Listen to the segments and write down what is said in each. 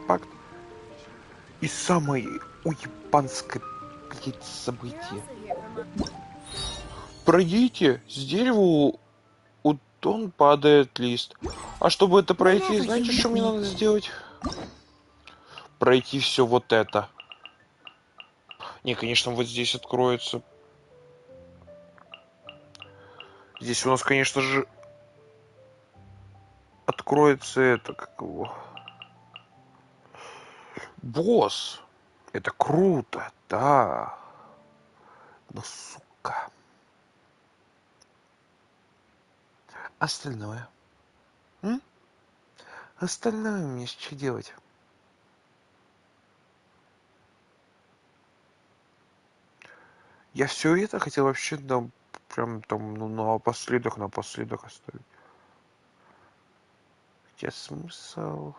артефакт и самое уебанское, блядь, событие. Пройдите, с дерева у тон падает лист. А чтобы это пройти, знаете, что мне надо сделать? Пройти все вот это. Не, конечно, вот здесь откроется. Здесь у нас, конечно же, откроется это, как его... Босс! Это круто, да. Но, сука. Остальное. М? Остальное мне что делать? Я все это хотел вообще, да, прям там, ну, напоследок оставить. Хотя смысл...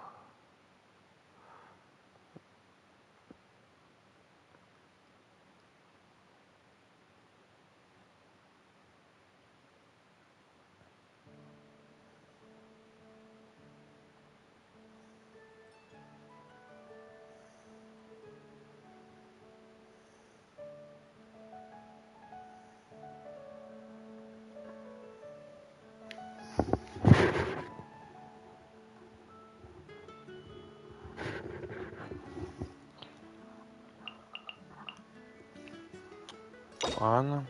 Ладно.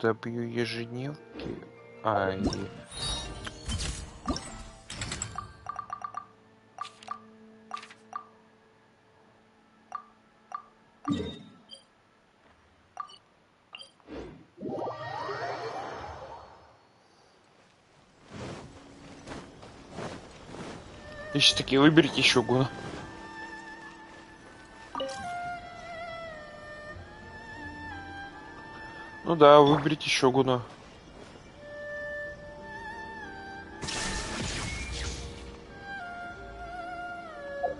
Добью ежедневки. Ай. Еще такие, выберите еще гуна. Ну да, выберите еще гуна.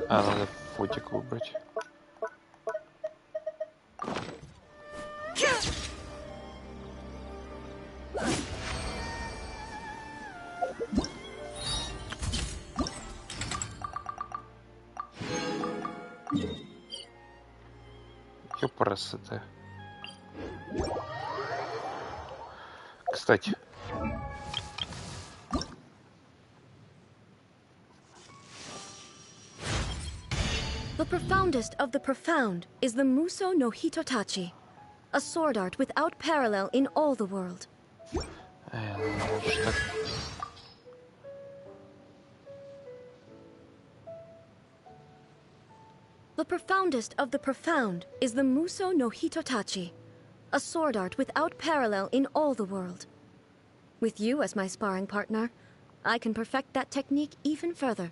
А, надо фотик выбрать. Ёпрст. Кстати. The profoundest of the profound is the Muso no Hitotachi, a sword art without parallel in all the world. The profoundest of the profound is the Muso no Hitotachi, a sword art without parallel in all the world. With you as my sparring partner, I can perfect that technique even further.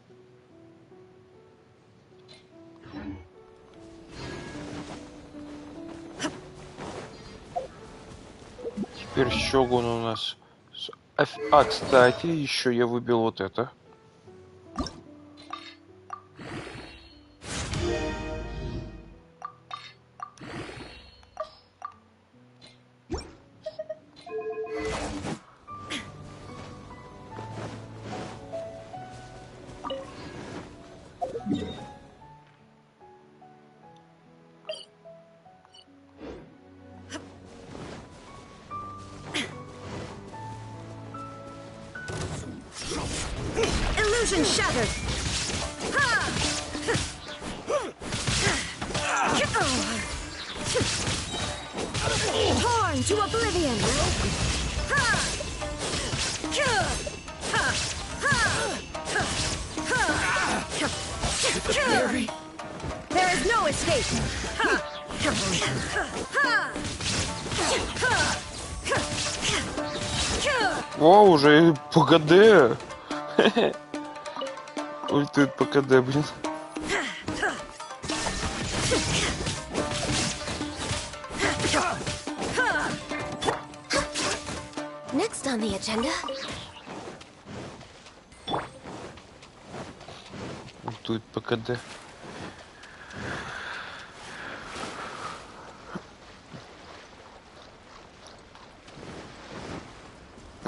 Теперь Щогун у нас... А, кстати, еще я выбил вот это. Illusion shattered! Torn to oblivion! There is no escape! О, уже по КД. Ультует по КД, блин. Next on the agenda. Ультует по КД.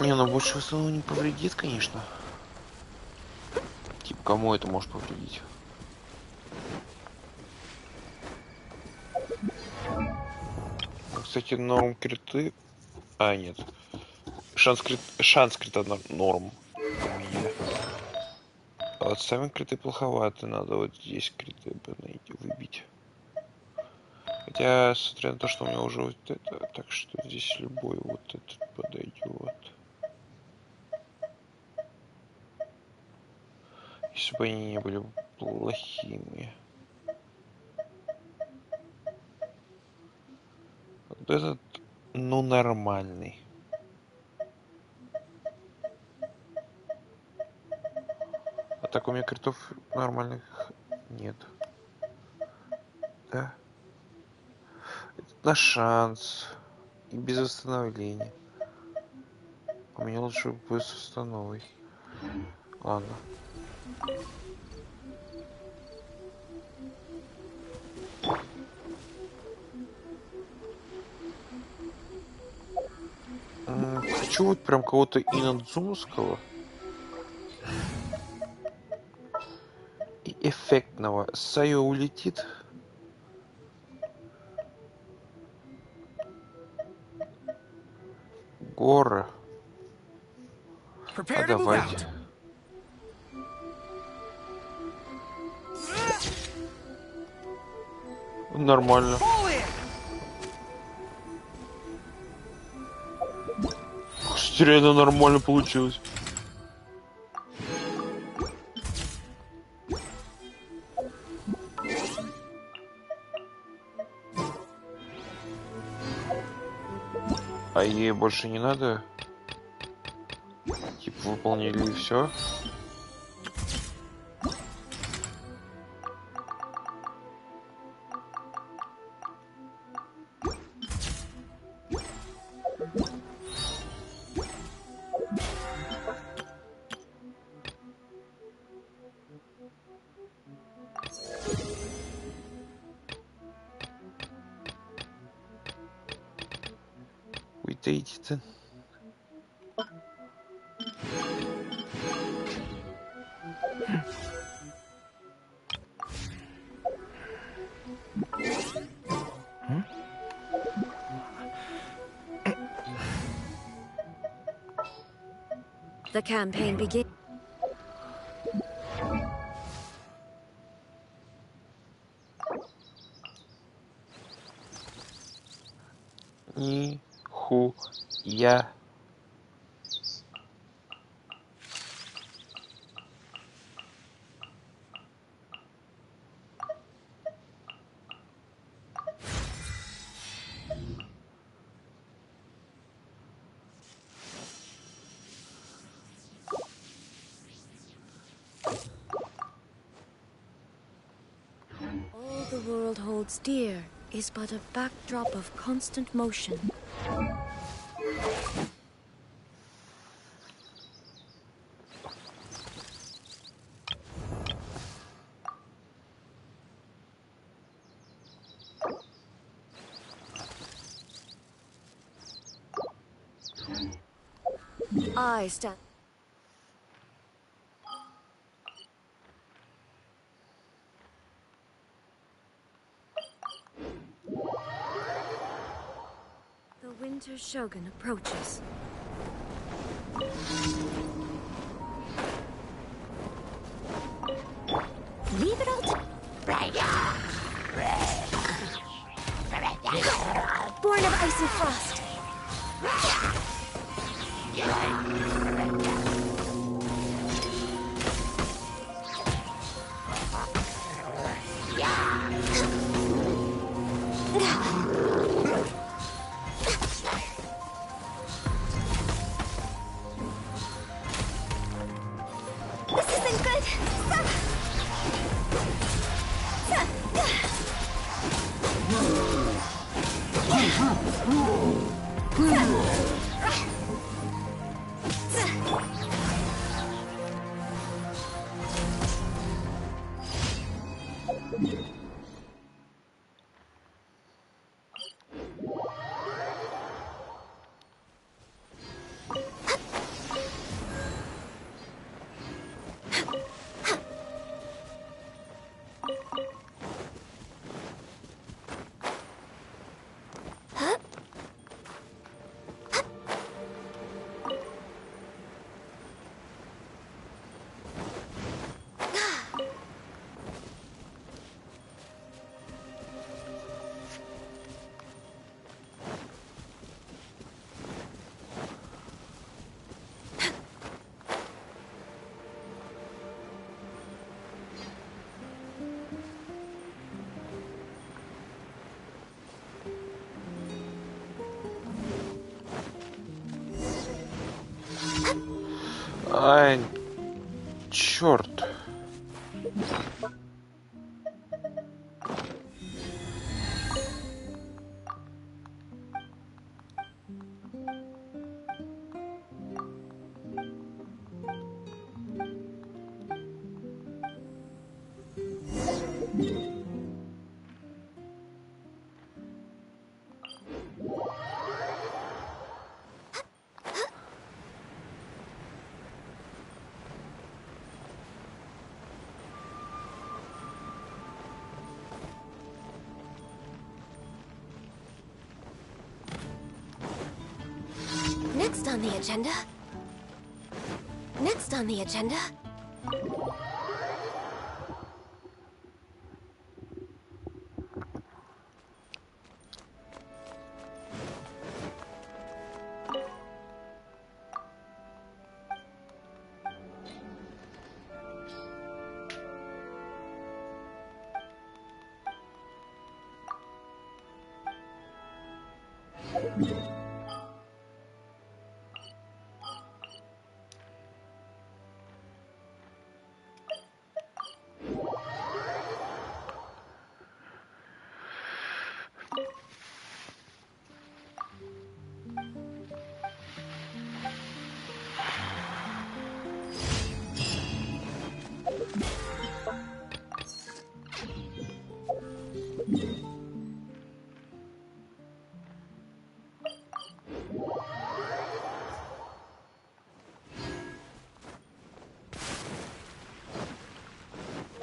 Не, ну больше в основном не повредит, конечно. Типа, кому это может повредить? Кстати, норм криты... А, нет. Шанс крита норм у меня. А вот сами криты плоховаты. Надо вот здесь криты бы выбить. Хотя, смотря на то, что у меня уже вот это, так что здесь любой вот этот подойдет. Если бы они не были плохими. Вот этот, ну, нормальный. А так у меня критов нормальных нет. Да? Это на шанс. И без восстановления. У меня лучше бы с установой. Ладно. Хочу вот прям кого-то инадзумского и эффектного. Сайо улетит. Гора. А давайте. Нормально. Кстати, реально нормально получилось. А ей больше не надо? Типа выполнили и все? Уйдите-то. The campaign begins. Нихуя. All the world holds dear is but a backdrop of constant motion. I stand. The Winter Shogun approaches. Leave it all to... Born of ice and frost. This isn't good. Ай, черт. Next on the agenda. Next on the agenda.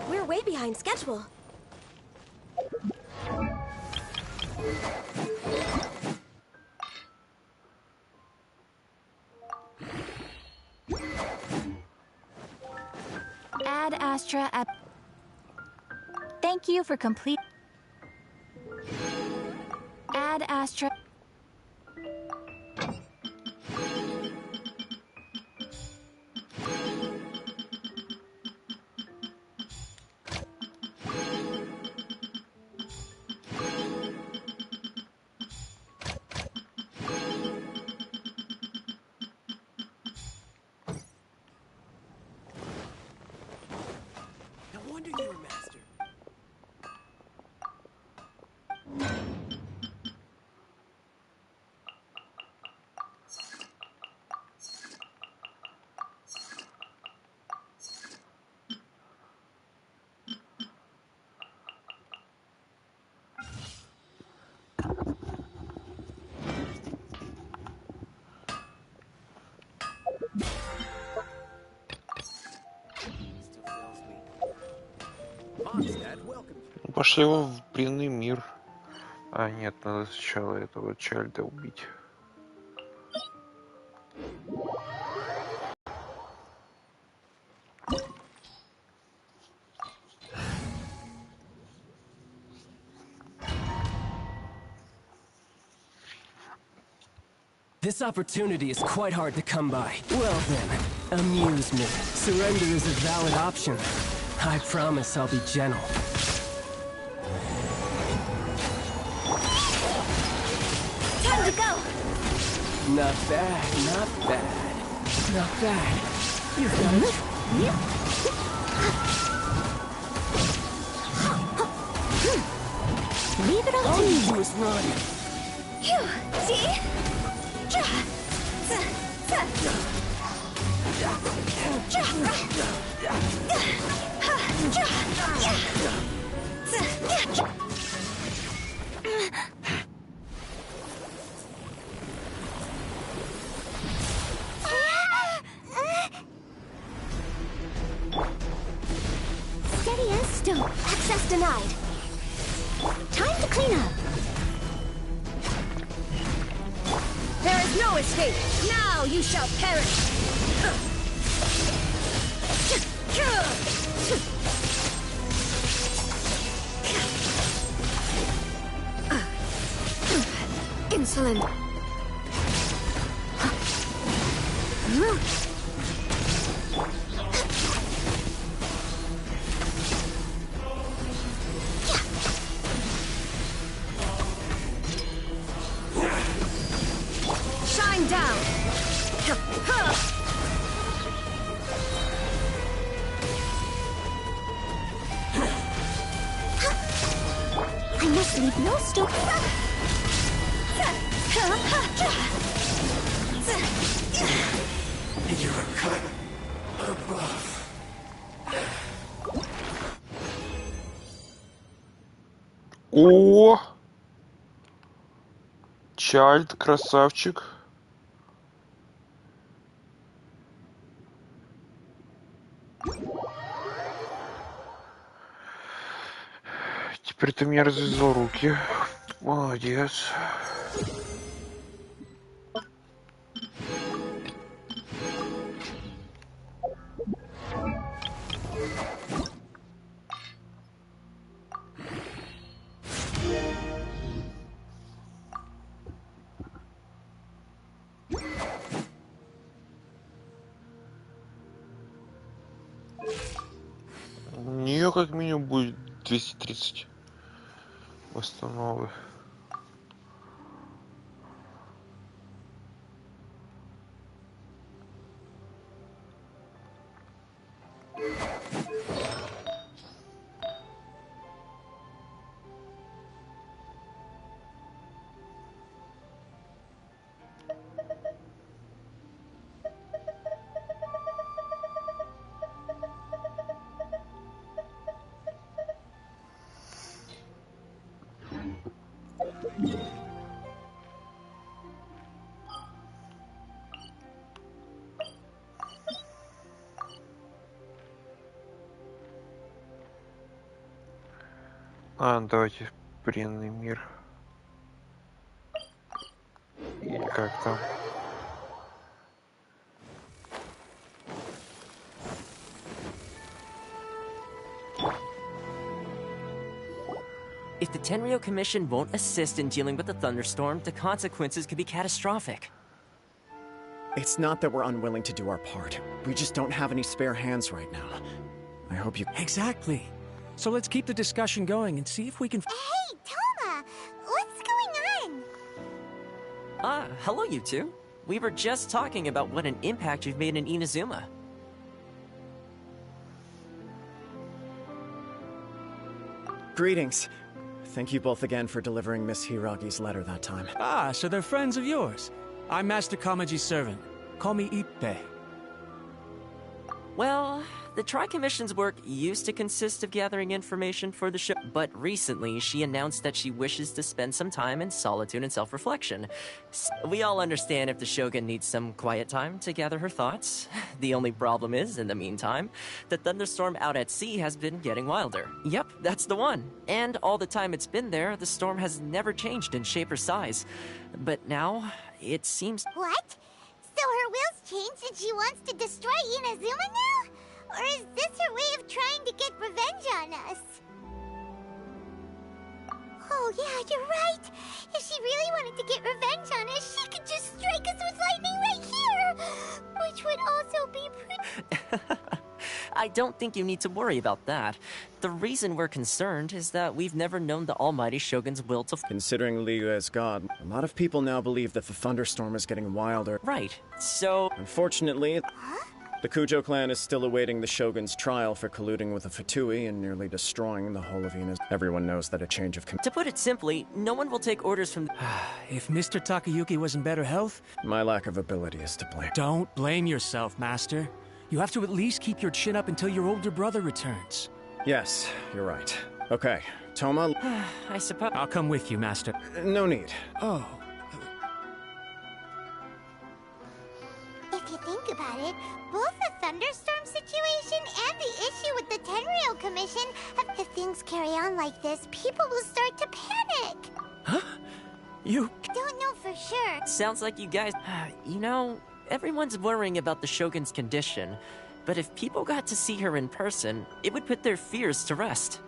We're way behind schedule. Ad Astra at. Thank you for complete. Ad Astra. No wonder you're a master. Still fails me. Mondstadt welcomes you. Ну, пошли его в бренный мир. А, нет, надо сначала этого Чальда убить. This opportunity is quite hard to come by. Well then, amuse me. Surrender is a valid option. I promise I'll be gentle. Time to go! Not bad, not bad. Not bad. You've got it. Leave it all All to you me. do is run. Phew! See? Dra! Z! Z! Dra! Ha! Dra! Yeah! Z! Yeah! Dra! Steady as stone. Access denied. Time to clean up. There is no escape. Now you shall perish. Insolent. Shine down. Leave no stone. You are cut above. О! Чайльд, красавчик. Теперь ты мне развязал руки. Молодец. У нее как минимум будет 230 восстановы. Давайте бренный мир. Или как там? If the Tenryo Commission won't assist in dealing with the thunderstorm, the consequences could be catastrophic. It's not that we're unwilling to do our part. We just don't have any spare hands right now. I hope you... Exactly. So let's keep the discussion going and see if we can... Hey, Toma! What's going on? Hello you two. We were just talking about what an impact you've made in Inazuma. Greetings. Thank you both again for delivering Miss Hiragi's letter that time. Ah, so they're friends of yours. I'm Master Kamaji's servant. Call me Ippei. Well, the Tri-Commission's work used to consist of gathering information for the show, but recently she announced that she wishes to spend some time in solitude and self-reflection. We all understand if the Shogun needs some quiet time to gather her thoughts. The only problem is, in the meantime, the thunderstorm out at sea has been getting wilder. Yep, that's the one. And all the time it's been there, the storm has never changed in shape or size. But now, it seems... What? So her will's changed and she wants to destroy Inazuma now? Or is this her way of trying to get revenge on us? Oh yeah, you're right. If she really wanted to get revenge on us, she could just strike us with lightning right here! Which would also be pretty... I don't think you need to worry about that. The reason we're concerned is that we've never known the Almighty Shogun's will to... Considering Liu as god, a lot of people now believe that the thunderstorm is getting wilder. Right, so... Unfortunately, the Kujo clan is still awaiting the Shogun's trial for colluding with the Fatui and nearly destroying the whole of Inazuma. Everyone knows that a change of To put it simply, no one will take orders from... If Mr. Takayuki was in better health, my lack of ability is to blame. don't blame yourself, Master. You have to at least keep your chin up until your older brother returns. Yes, you're right. Okay, Toma, I suppose... I'll come with you, Master. no need. Oh, If you think about it, both the thunderstorm situation and the issue with the Tenryo Commission, if things carry on like this, people will start to panic. you... Don't know for sure. Sounds like you guys... You know, everyone's worrying about the Shogun's condition, but if people got to see her in person, it would put their fears to rest.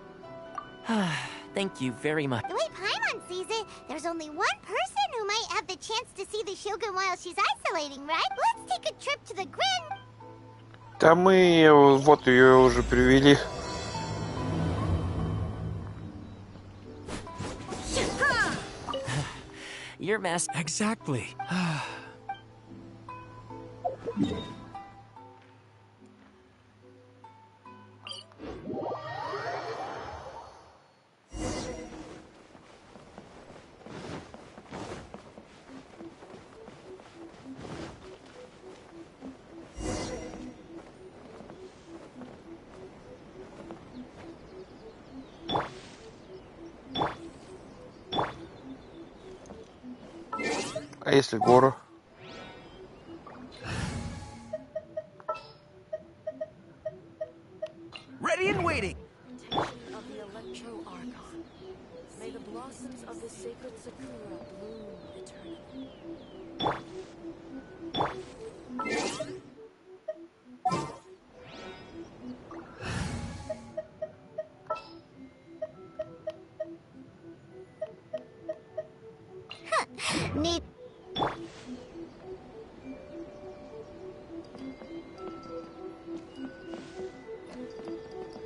Thank you very much. The way Paimon sees it, there's only one person who might have the chance to see the Shogun while she's isolating, right? Let's take a trip to the Grin. Да мы вот ее уже привели. Your master... Exactly. А если гору? Ready and waiting. Protection of the Electro Archon. May the blossoms of the sacred Sakura bloom eternally. Neat.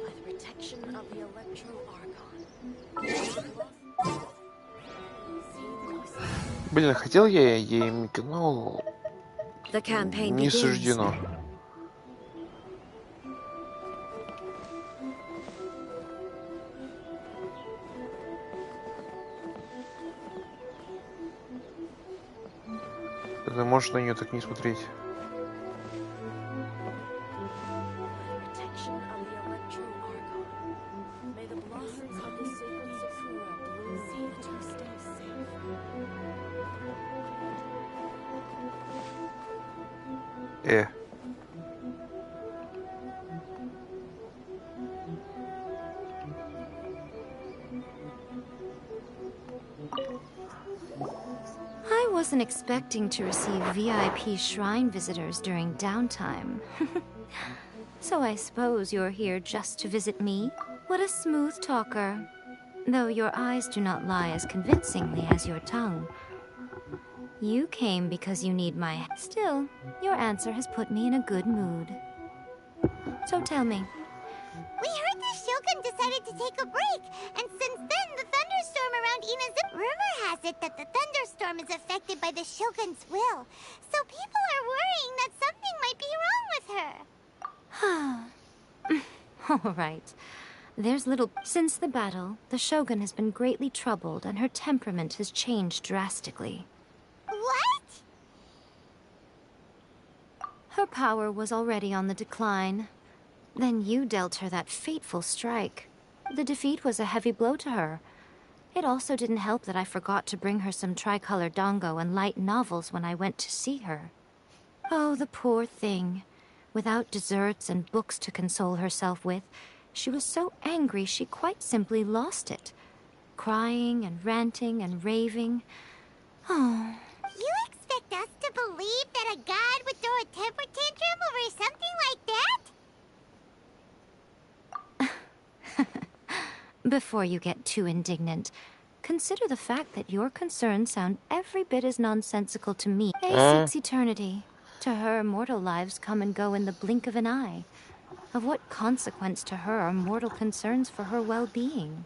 By the protection of the Electro Archon. Блин, хотел я ей мигнул. The campaign Не begins. суждено. Ты можешь на нее так не смотреть. Protection of the Electro Archon. May the blossoms of the sacred Sakura bloom eternally. I wasn't expecting to receive VIP shrine visitors during downtime. So I suppose you're here just to visit me? What a smooth talker. Though your eyes do not lie as convincingly as your tongue. You came because you need my... Still, your answer has put me in a good mood. So tell me, We heard the Shogun decided to take a break, and since then the thunderstorm around Inazuma... Rumor has it that the thunderstorm is affected by the Shogun's will, so people are worrying that something might be wrong with her. all right. There's little... Since the battle, the Shogun has been greatly troubled and her temperament has changed drastically. What? Her power was already on the decline. Then you dealt her that fateful strike. The defeat was a heavy blow to her. It also didn't help that I forgot to bring her some tricolor dango and light novels when I went to see her. Oh, the poor thing. Without desserts and books to console herself with, she was so angry she quite simply lost it. Crying and ranting and raving. Oh. You expect us to believe that a god would throw a temper tantrum over something like that? Before you get too indignant, consider the fact that your concerns sound every bit as nonsensical to me. A seeks eternity. To her, mortal lives come and go in the blink of an eye. Of what consequence to her are mortal concerns for her well-being?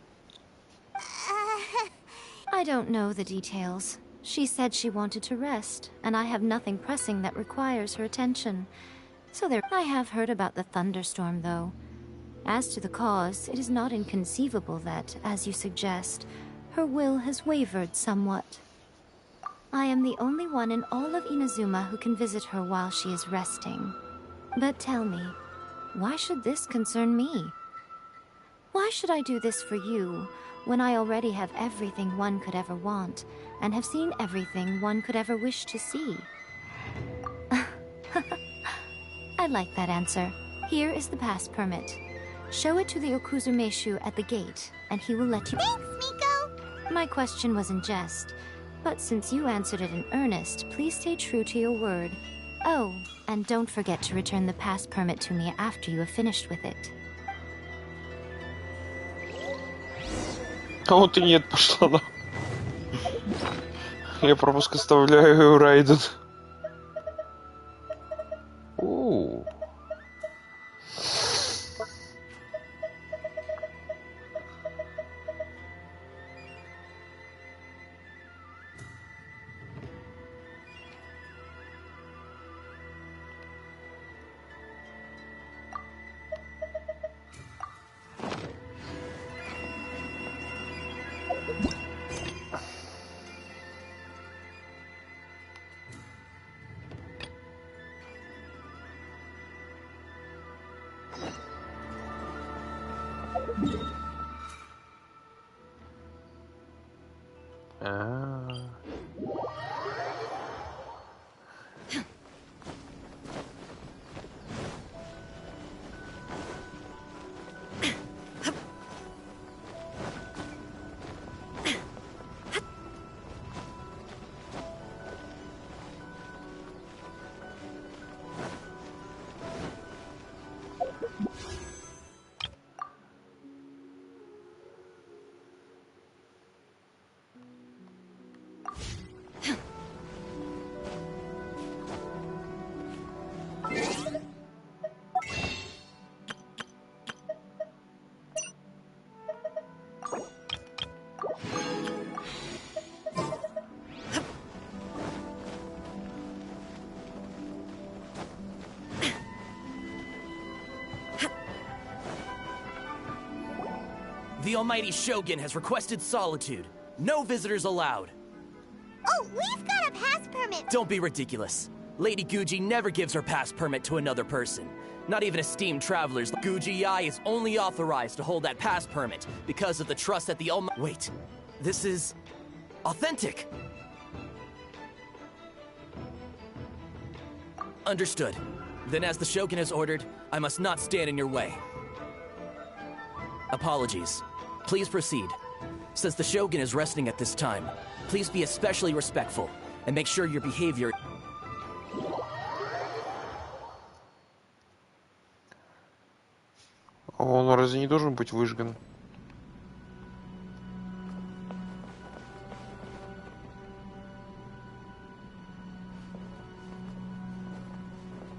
I don't know the details. She said she wanted to rest, and I have nothing pressing that requires her attention. So there... I have heard about the thunderstorm, though. As to the cause, it is not inconceivable that, as you suggest, her will has wavered somewhat. I am the only one in all of Inazuma who can visit her while she is resting. But tell me, why should this concern me? Why should I do this for you, when I already have everything one could ever want, and have seen everything one could ever wish to see? I like that answer. Here is the pass permit. Show it to the Okuzumeshu at the gate, and he will let you... Thanks, Miko! My question was in jest, but since you answered it in earnest, please stay true to your word. Oh, and don't forget to return the pass permit to me after you have finished with it. А вот и нет, пошла на. Я пропуск оставляю, Райден. The almighty Shogun has requested solitude. No visitors allowed. Oh, we've got a pass permit. Don't be ridiculous. Lady Guji never gives her pass permit to another person. Not even esteemed travelers. Guji is only authorized to hold that pass permit because of the trust that the almighty— Wait, this is authentic. Understood. Then as the Shogun has ordered, I must not stand in your way. Apologies. Please proceed. Since the Shogun is resting at this time, please be especially respectful and make sure your behavior— Он разве не должен быть выжган?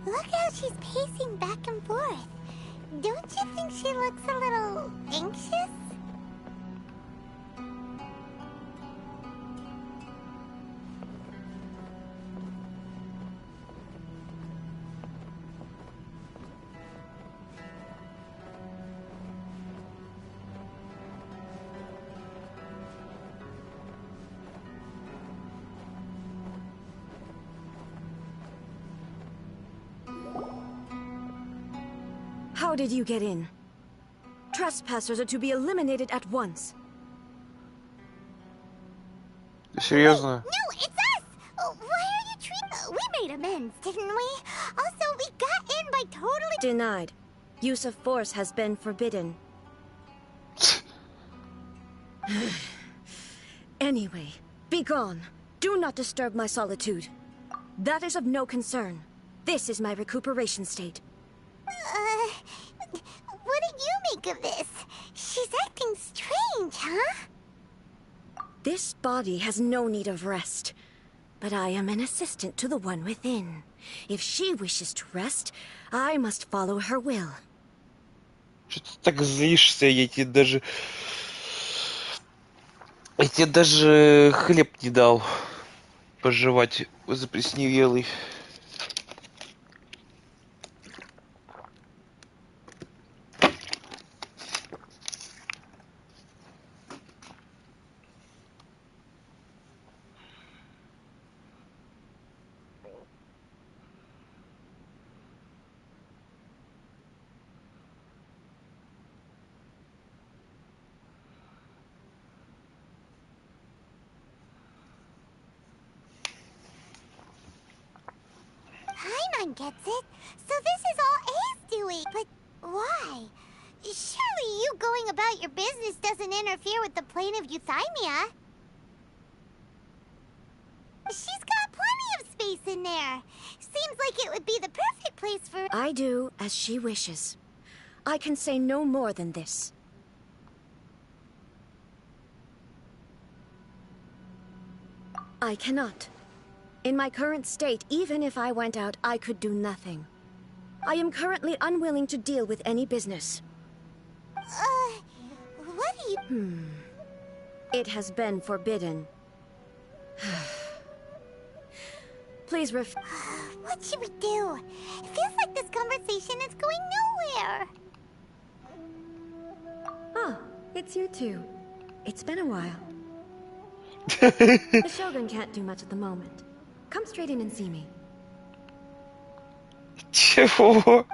Look how she's pacing back and forth. Don't you think she looks a little anxious? How did you get in? Trespassers are to be eliminated at once. Серьезно? No, it's us! Oh, why are you treating— We made amends, didn't we? Also, we got in by totally— Denied. Use of force has been forbidden. Anyway, be gone. Do not disturb my solitude. That is of no concern. This is my recuperation state. What do you make of this? She's acting strange, huh? This body has no need of rest. But I am an assistant to the one within. If she wishes to rest, I must follow her will. Что ты так злишься? Я тебе даже хлеб не дал пожевать заплесневелый. Paimon gets it. So this is all A's doing. But why? Surely you going about your business doesn't interfere with the plane of euthymia. She's got plenty of space in there. Seems like it would be the perfect place for— I do as she wishes. I can say no more than this. I cannot. In my current state, even if I went out, I could do nothing. I am currently unwilling to deal with any business. What do you— It has been forbidden. Please What should we do? It feels like this conversation is going nowhere. Oh, it's you two. It's been a while. The Shogun can't do much at the moment. Come straight in and see me. Чего?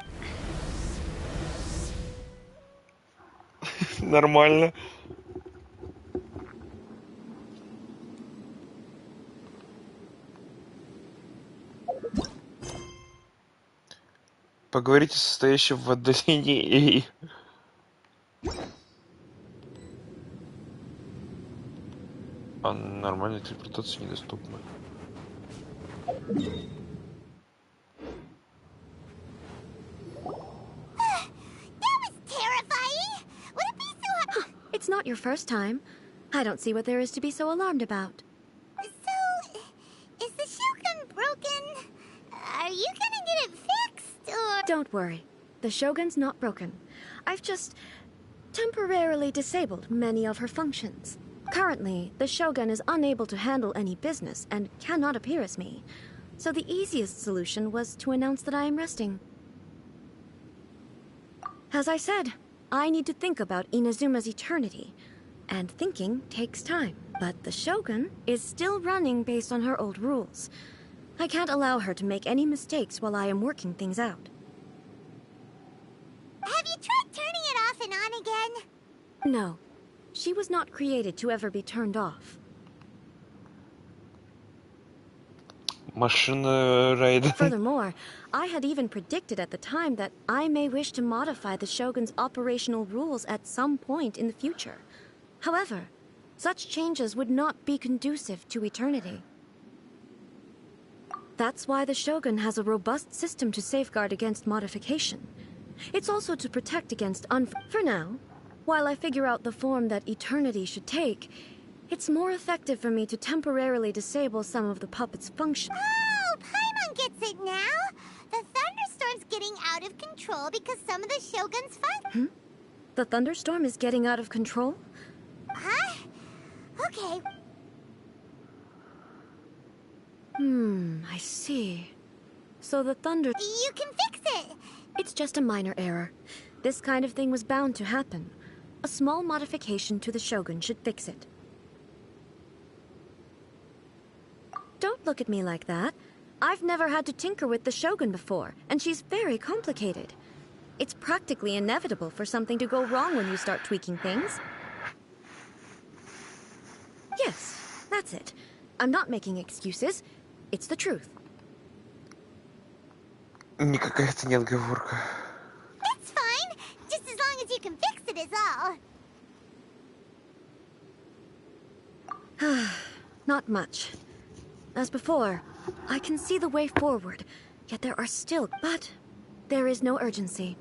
Нормально. Поговорите с состоящим в отдалении. А нормальная телепортация недоступна. That was terrifying! Would it be so— It's not your first time. I don't see what there is to be so alarmed about. So, is the Shogun broken? Are you gonna get it fixed, or— Don't worry. The Shogun's not broken. I've just temporarily disabled many of her functions. Currently, the Shogun is unable to handle any business and cannot appear as me. So the easiest solution was to announce that I am resting. As I said, I need to think about Inazuma's eternity. And thinking takes time. But the Shogun is still running based on her old rules. I can't allow her to make any mistakes while I am working things out. Have you tried turning it off and on again? No. She was not created to ever be turned off. Машина рейда. Furthermore, I had even predicted at the time that I may wish to modify the Shogun's operational rules at some point in the future. However, such changes would not be conducive to eternity. That's why the Shogun has a robust system to safeguard against modification. It's also to protect against For now, while I figure out the form that eternity should take, it's more effective for me to temporarily disable some of the puppet's functions. Oh, Paimon gets it now! The thunderstorm's getting out of control because some of the Shogun's fun... The thunderstorm is getting out of control? Huh? Okay. I see. So the thunder... You can fix it! It's just a minor error. This kind of thing was bound to happen. A small modification to the Shogun should fix it. Don't look at me like that. I've never had to tinker with the Shogun before, and she's very complicated. It's practically inevitable for something to go wrong when you start tweaking things. Yes, that's it. I'm not making excuses. It's the truth. Никакая это не отговорка. It's fine! Just as long as you can fix it is all. Not much. As before, I can see the way forward, yet there are still... But there is no urgency.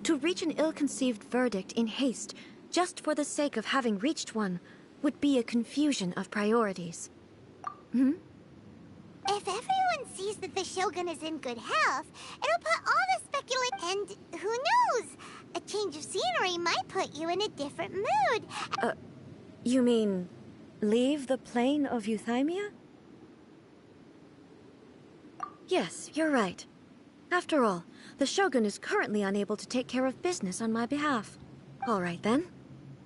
To reach an ill-conceived verdict in haste, just for the sake of having reached one, would be a confusion of priorities. If everyone sees that the Shogun is in good health, it'll put all the speculation... And who knows? A change of scenery might put you in a different mood. You mean... leave the plane of euthymia? Yes, you're right. After all, the Shogun is currently unable to take care of business on my behalf. All right then.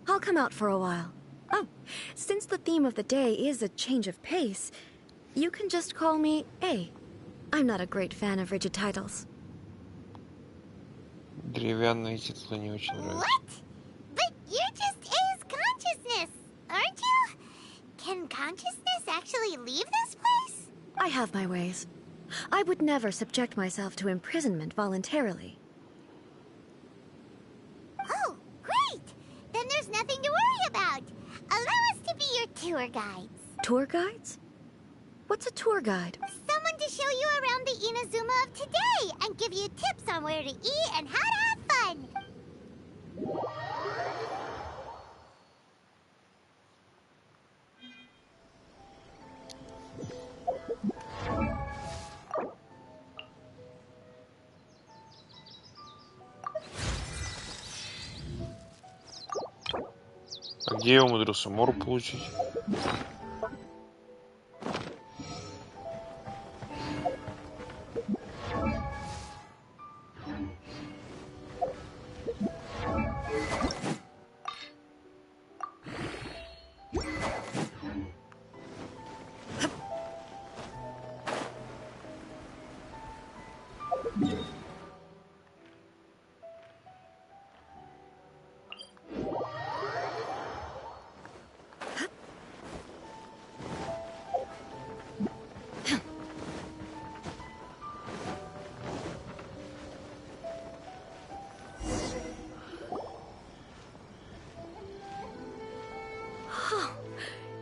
I'll come out for a while. Oh, since the theme of the day is a change of pace, you can just call me A. I'm not a great fan of rigid titles. Деревянные титулы не очень нравятся. What? But you're just A's consciousness, aren't you? Can consciousness actually leave this place? I have my ways. I would never subject myself to imprisonment voluntarily. Oh, great! Then there's nothing to worry about. Allow us to be your tour guides. Tour guides? What's a tour guide? Someone to show you around the Inazuma of today and give you tips on where to eat and how to have fun. А где я умудрился мору получить?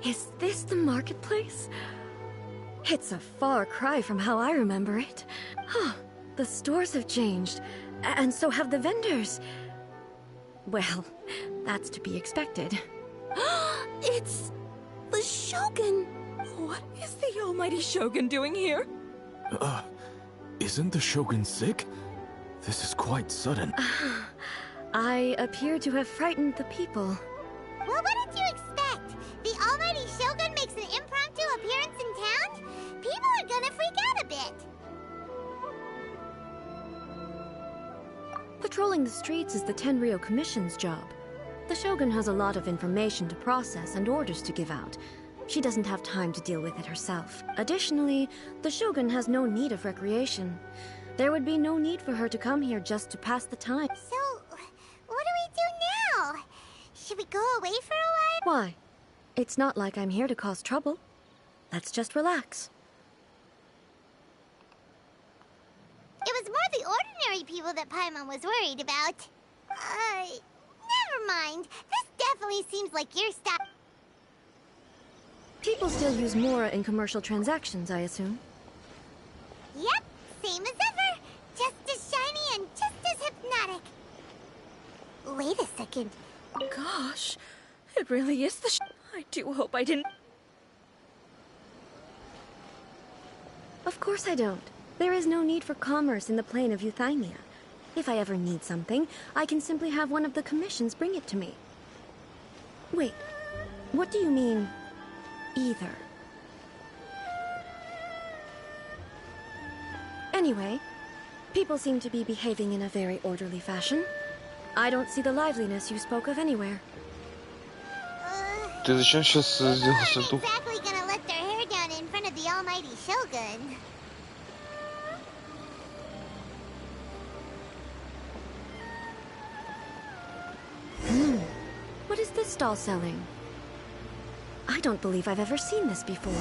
Is this the marketplace? It's a far cry from how I remember it. The stores have changed, and so have the vendors. Well, that's to be expected. It's the Shogun! What is the almighty Shogun doing here? Isn't the Shogun sick? This is quite sudden. I appear to have frightened the people. Well, what did you expect? The almighty Shogun makes an impromptu appearance in town? People are gonna freak out a bit. Patrolling the streets is the Tenryou Commission's job. The Shogun has a lot of information to process and orders to give out. She doesn't have time to deal with it herself. Additionally, the Shogun has no need of recreation. There would be no need for her to come here just to pass the time. So, what do we do now? Should we go away for a while? Why? It's not like I'm here to cause trouble. Let's just relax. It was more the ordinary people that Paimon was worried about. Never mind. This definitely seems like your style. People still use Mora in commercial transactions, I assume. Yep, same as ever. Just as shiny and just as hypnotic. Wait a second. Gosh, it really is the I do hope I didn't... Of course I don't. There is no need for commerce in the plane of Euthymia. If I ever need something, I can simply have one of the commissions bring it to me. Wait, what do you mean, either? Anyway, people seem to be behaving in a very orderly fashion. I don't see the liveliness you spoke of anywhere. Ты зачем сейчас сделал сальтуху? Exactly gonna let their hair down in front of the almighty Shogun. What is this stall selling? I don't believe I've ever seen this before.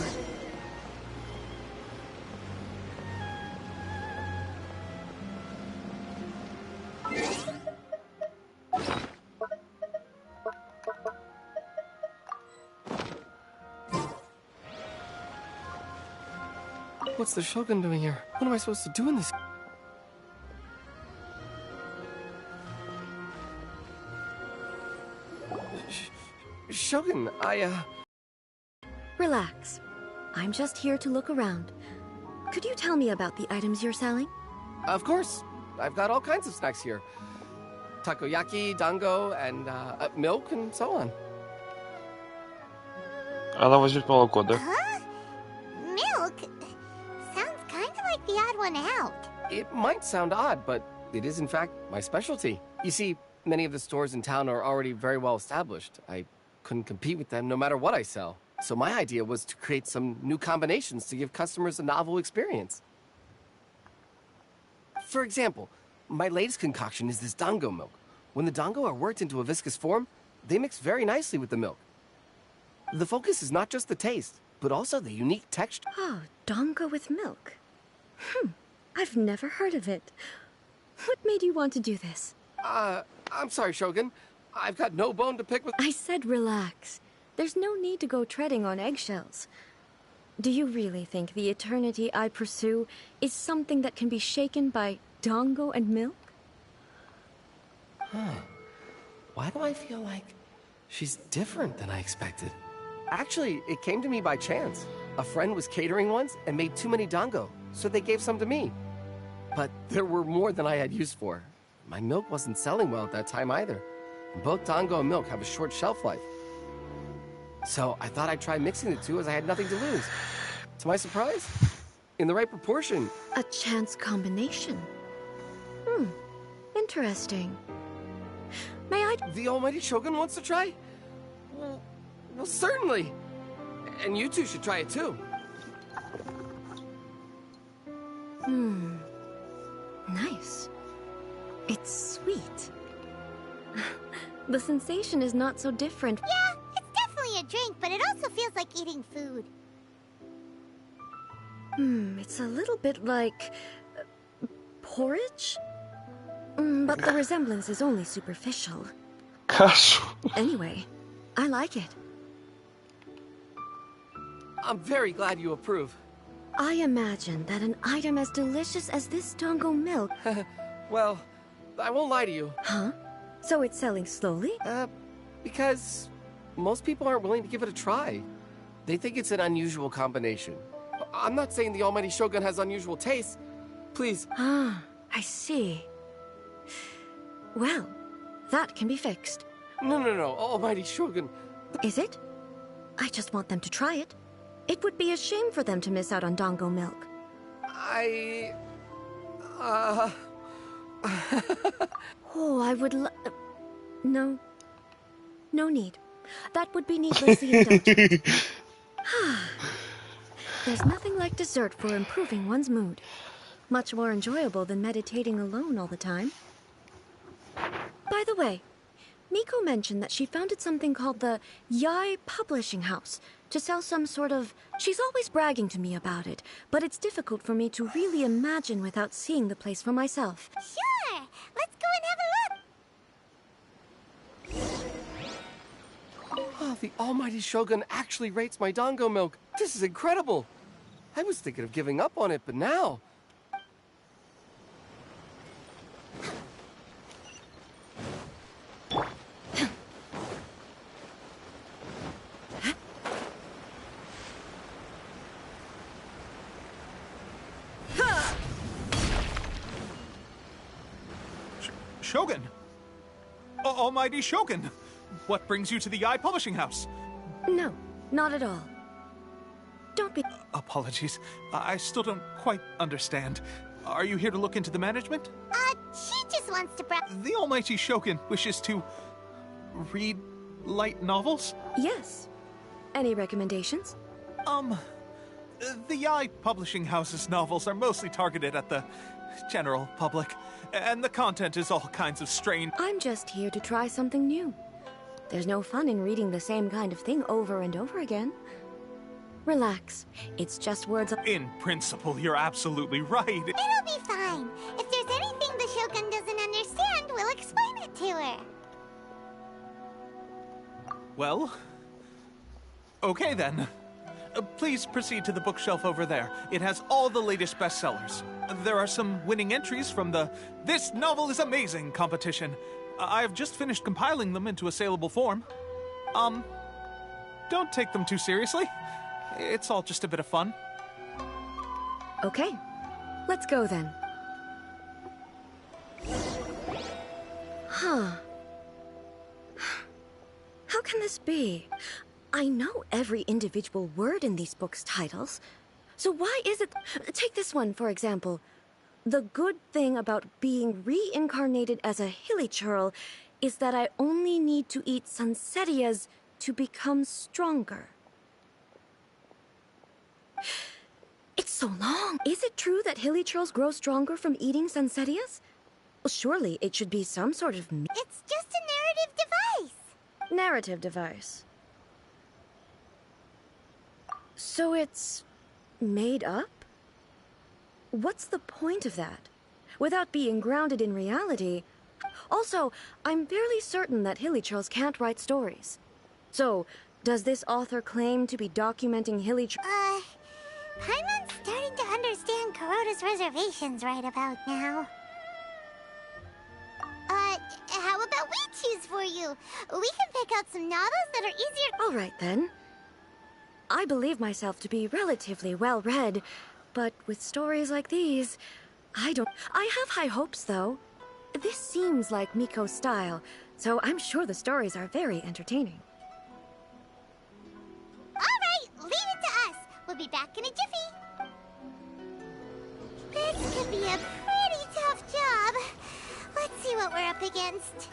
What's the Shogun doing here? What am I supposed to do in this? Shogun, Relax. I'm just here to look around. Could you tell me about the items you're selling? Of course. I've got all kinds of snacks here. Takoyaki, dango, and milk, and so on. Она возьмет молоко, да? Huh? Milk? Sounds kind of like the odd one out. It might sound odd, but it is in fact my specialty. You see, many of the stores in town are already very well established. I couldn't compete with them no matter what I sell. So my idea was to create some new combinations to give customers a novel experience. For example, my latest concoction is this dango milk. When the dango are worked into a viscous form, they mix very nicely with the milk. The focus is not just the taste, but also the unique texture. Oh, dango with milk. I've never heard of it. What made you want to do this? I'm sorry, Shogun. I've got no bone to pick with— I said relax. There's no need to go treading on eggshells. Do you really think the eternity I pursue is something that can be shaken by dango and milk? Why do I feel like she's different than I expected? Actually, it came to me by chance. A friend was catering once and made too many dango, so they gave some to me. But there were more than I had use for. My milk wasn't selling well at that time either. Both dango and milk have a short shelf life. So I thought I'd try mixing the two as I had nothing to lose. To my surprise, in the right proportion. A chance combination. Interesting. May I— The almighty Shogun wants to try? Well, certainly. And you two should try it too. Nice. It's sweet. The sensation is not so different. Yeah, it's definitely a drink, but it also feels like eating food. It's a little bit like porridge? But the resemblance is only superficial. Кашу. Anyway, I like it. I'm very glad you approve. I imagine that an item as delicious as this dango milk— Well, I won't lie to you. Huh? So it's selling slowly? Because most people aren't willing to give it a try. They think it's an unusual combination. I'm not saying the almighty Shogun has unusual tastes. Please. Ah, I see. Well, that can be fixed. No, almighty Shogun. Is it? I just want them to try it. It would be a shame for them to miss out on dango milk. I would no. No need. That would be needlessly indulgent. There's nothing like dessert for improving one's mood. Much more enjoyable than meditating alone all the time. By the way, Miko mentioned that she founded something called the Yai Publishing House to sell some sort of... She's always bragging to me about it, but it's difficult for me to really imagine without seeing the place for myself. Sure! Let's go and have a look! Oh, the almighty Shogun actually rates my dango milk. This is incredible. I was thinking of giving up on it, but now... Shogun! Almighty Shogun! What brings you to the Eye Publishing House? No, not at all. Don't be... Apologies. I still don't quite understand. Are you here to look into the management? She just wants to The Almighty Shogun wishes to... read light novels? Yes. Any recommendations? The Eye Publishing House's novels are mostly targeted at the general public, and the content is all kinds of strange... I'm just here to try something new. There's no fun in reading the same kind of thing over and over again. Relax. It's just words of... In principle, you're absolutely right. It'll be fine. If there's anything the Shogun doesn't understand, we'll explain it to her. Well... okay then. Please proceed to the bookshelf over there. It has all the latest bestsellers. There are some winning entries from the This Novel is Amazing competition. I've just finished compiling them into a saleable form. Don't take them too seriously. It's all just a bit of fun. Okay. Let's go then. Huh. How can this be? I know every individual word in these books' titles. So why is it... Take this one, for example. The good thing about being reincarnated as a hilichurl is that I only need to eat sunsetias to become stronger. It's so long. Is it true that hilichurls grow stronger from eating sunsetias? Well, surely it should be some sort of... It's just a narrative device. Narrative device. So it's... made up? What's the point of that? Without being grounded in reality... Also, I'm fairly certain that hilichurls can't write stories. So, does this author claim to be documenting hilichurls? Paimon's starting to understand Kuroda's reservations right about now. How about we choose for you? We can pick out some novels that are easier... All right, then. I believe myself to be relatively well-read, but with stories like these, I have high hopes, though. This seems like Miko's style, so I'm sure the stories are very entertaining. All right, leave it to us. We'll be back in a jiffy. This could be a pretty tough job. Let's see what we're up against.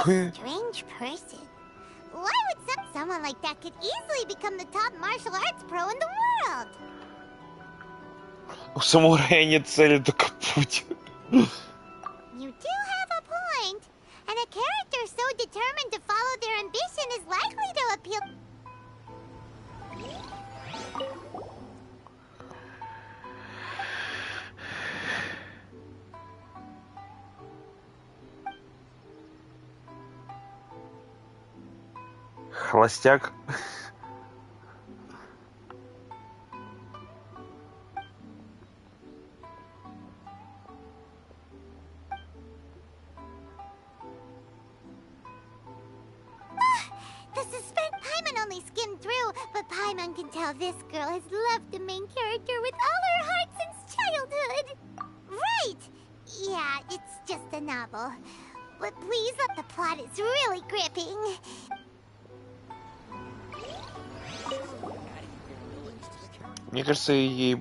Strange person. Why would someone like that could easily become the top martial arts pro in the world? У самурая нет цели, только путь. You do have a point. And a character so determined to follow their ambition is likely to appeal... Холостяк. The suspect Paimon only skimmed through, but Paimon can tell this girl has loved the main character with all her heart since childhood. Right! Yeah, it's just a novel. But please, the plot is really gripping. Мне кажется, ей...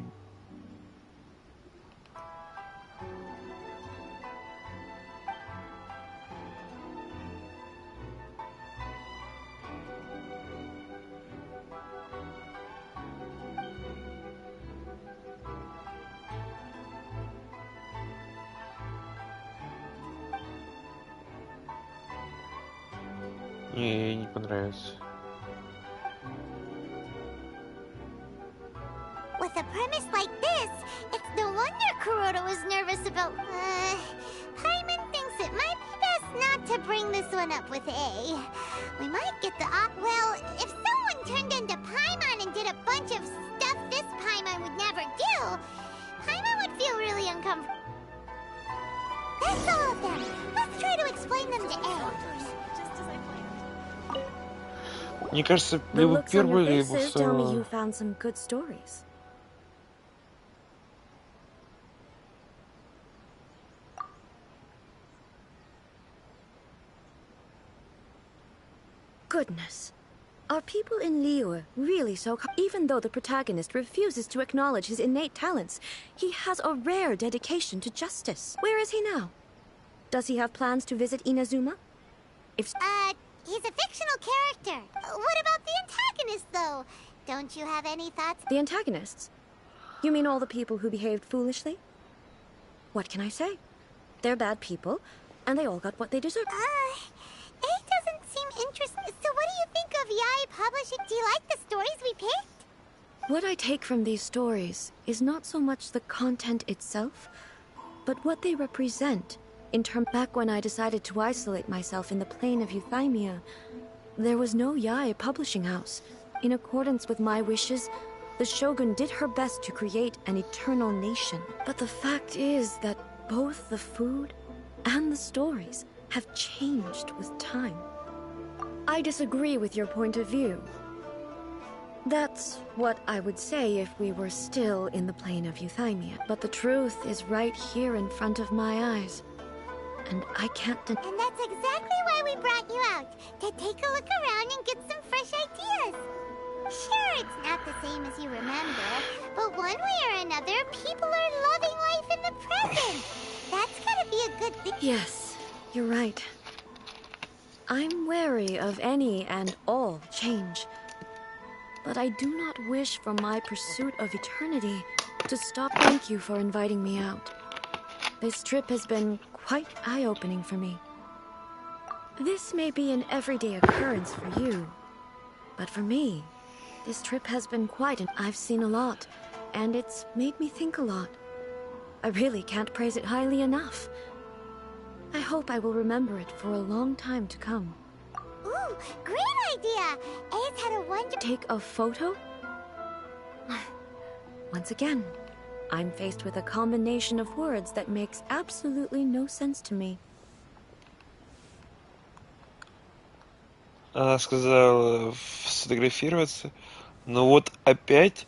Ей не понравится. With a premise like this, it's no wonder Kuroda was nervous about... Paimon thinks it might be best not to bring this one up with A. We might get the well, if someone turned into Paimon and did a bunch of stuff this Paimon would never do, Paimon would feel really uncomfortable. That's all of them. Let's try to explain them to A. Мне кажется, The либо looks on your первый, либо faces tell me второй. you found some good stories. Goodness. Are people in Liyue really so... Even though the protagonist refuses to acknowledge his innate talents, he has a rare dedication to justice. Where is he now? Does he have plans to visit Inazuma? If... He's a fictional character. What about the antagonist, though? Don't you have any thoughts? The antagonists? You mean all the people who behaved foolishly? What can I say? They're bad people, and they all got what they deserved. A doesn't seem interested. So what do you think of Yae Publishing? Do you like the stories we picked? What I take from these stories is not so much the content itself, but what they represent. Back when I decided to isolate myself in the plane of Euthymia, there was no Yae publishing house. In accordance with my wishes, the Shogun did her best to create an eternal nation. But the fact is that both the food and the stories have changed with time. I disagree with your point of view. That's what I would say if we were still in the plane of Euthymia. But the truth is right here in front of my eyes. And I can't And that's exactly why we brought you out. To take a look around and get some fresh ideas. Sure, it's not the same as you remember, but one way or another, people are loving life in the present. That's gotta be a good thing. Yes, you're right. I'm wary of any and all change. But I do not wish for my pursuit of eternity to stop. Thank you for inviting me out. This trip has been quite eye-opening for me. This may be an everyday occurrence for you, but for me, this trip has been I've seen a lot, and it's made me think a lot. I really can't praise it highly enough. I hope I will remember it for a long time to come. Ooh, great idea! A's had a wonder... Take a photo? Once again, I'm faced with a combination of words that makes absolutely no sense to me. Она сказала сфотографироваться, но вот опять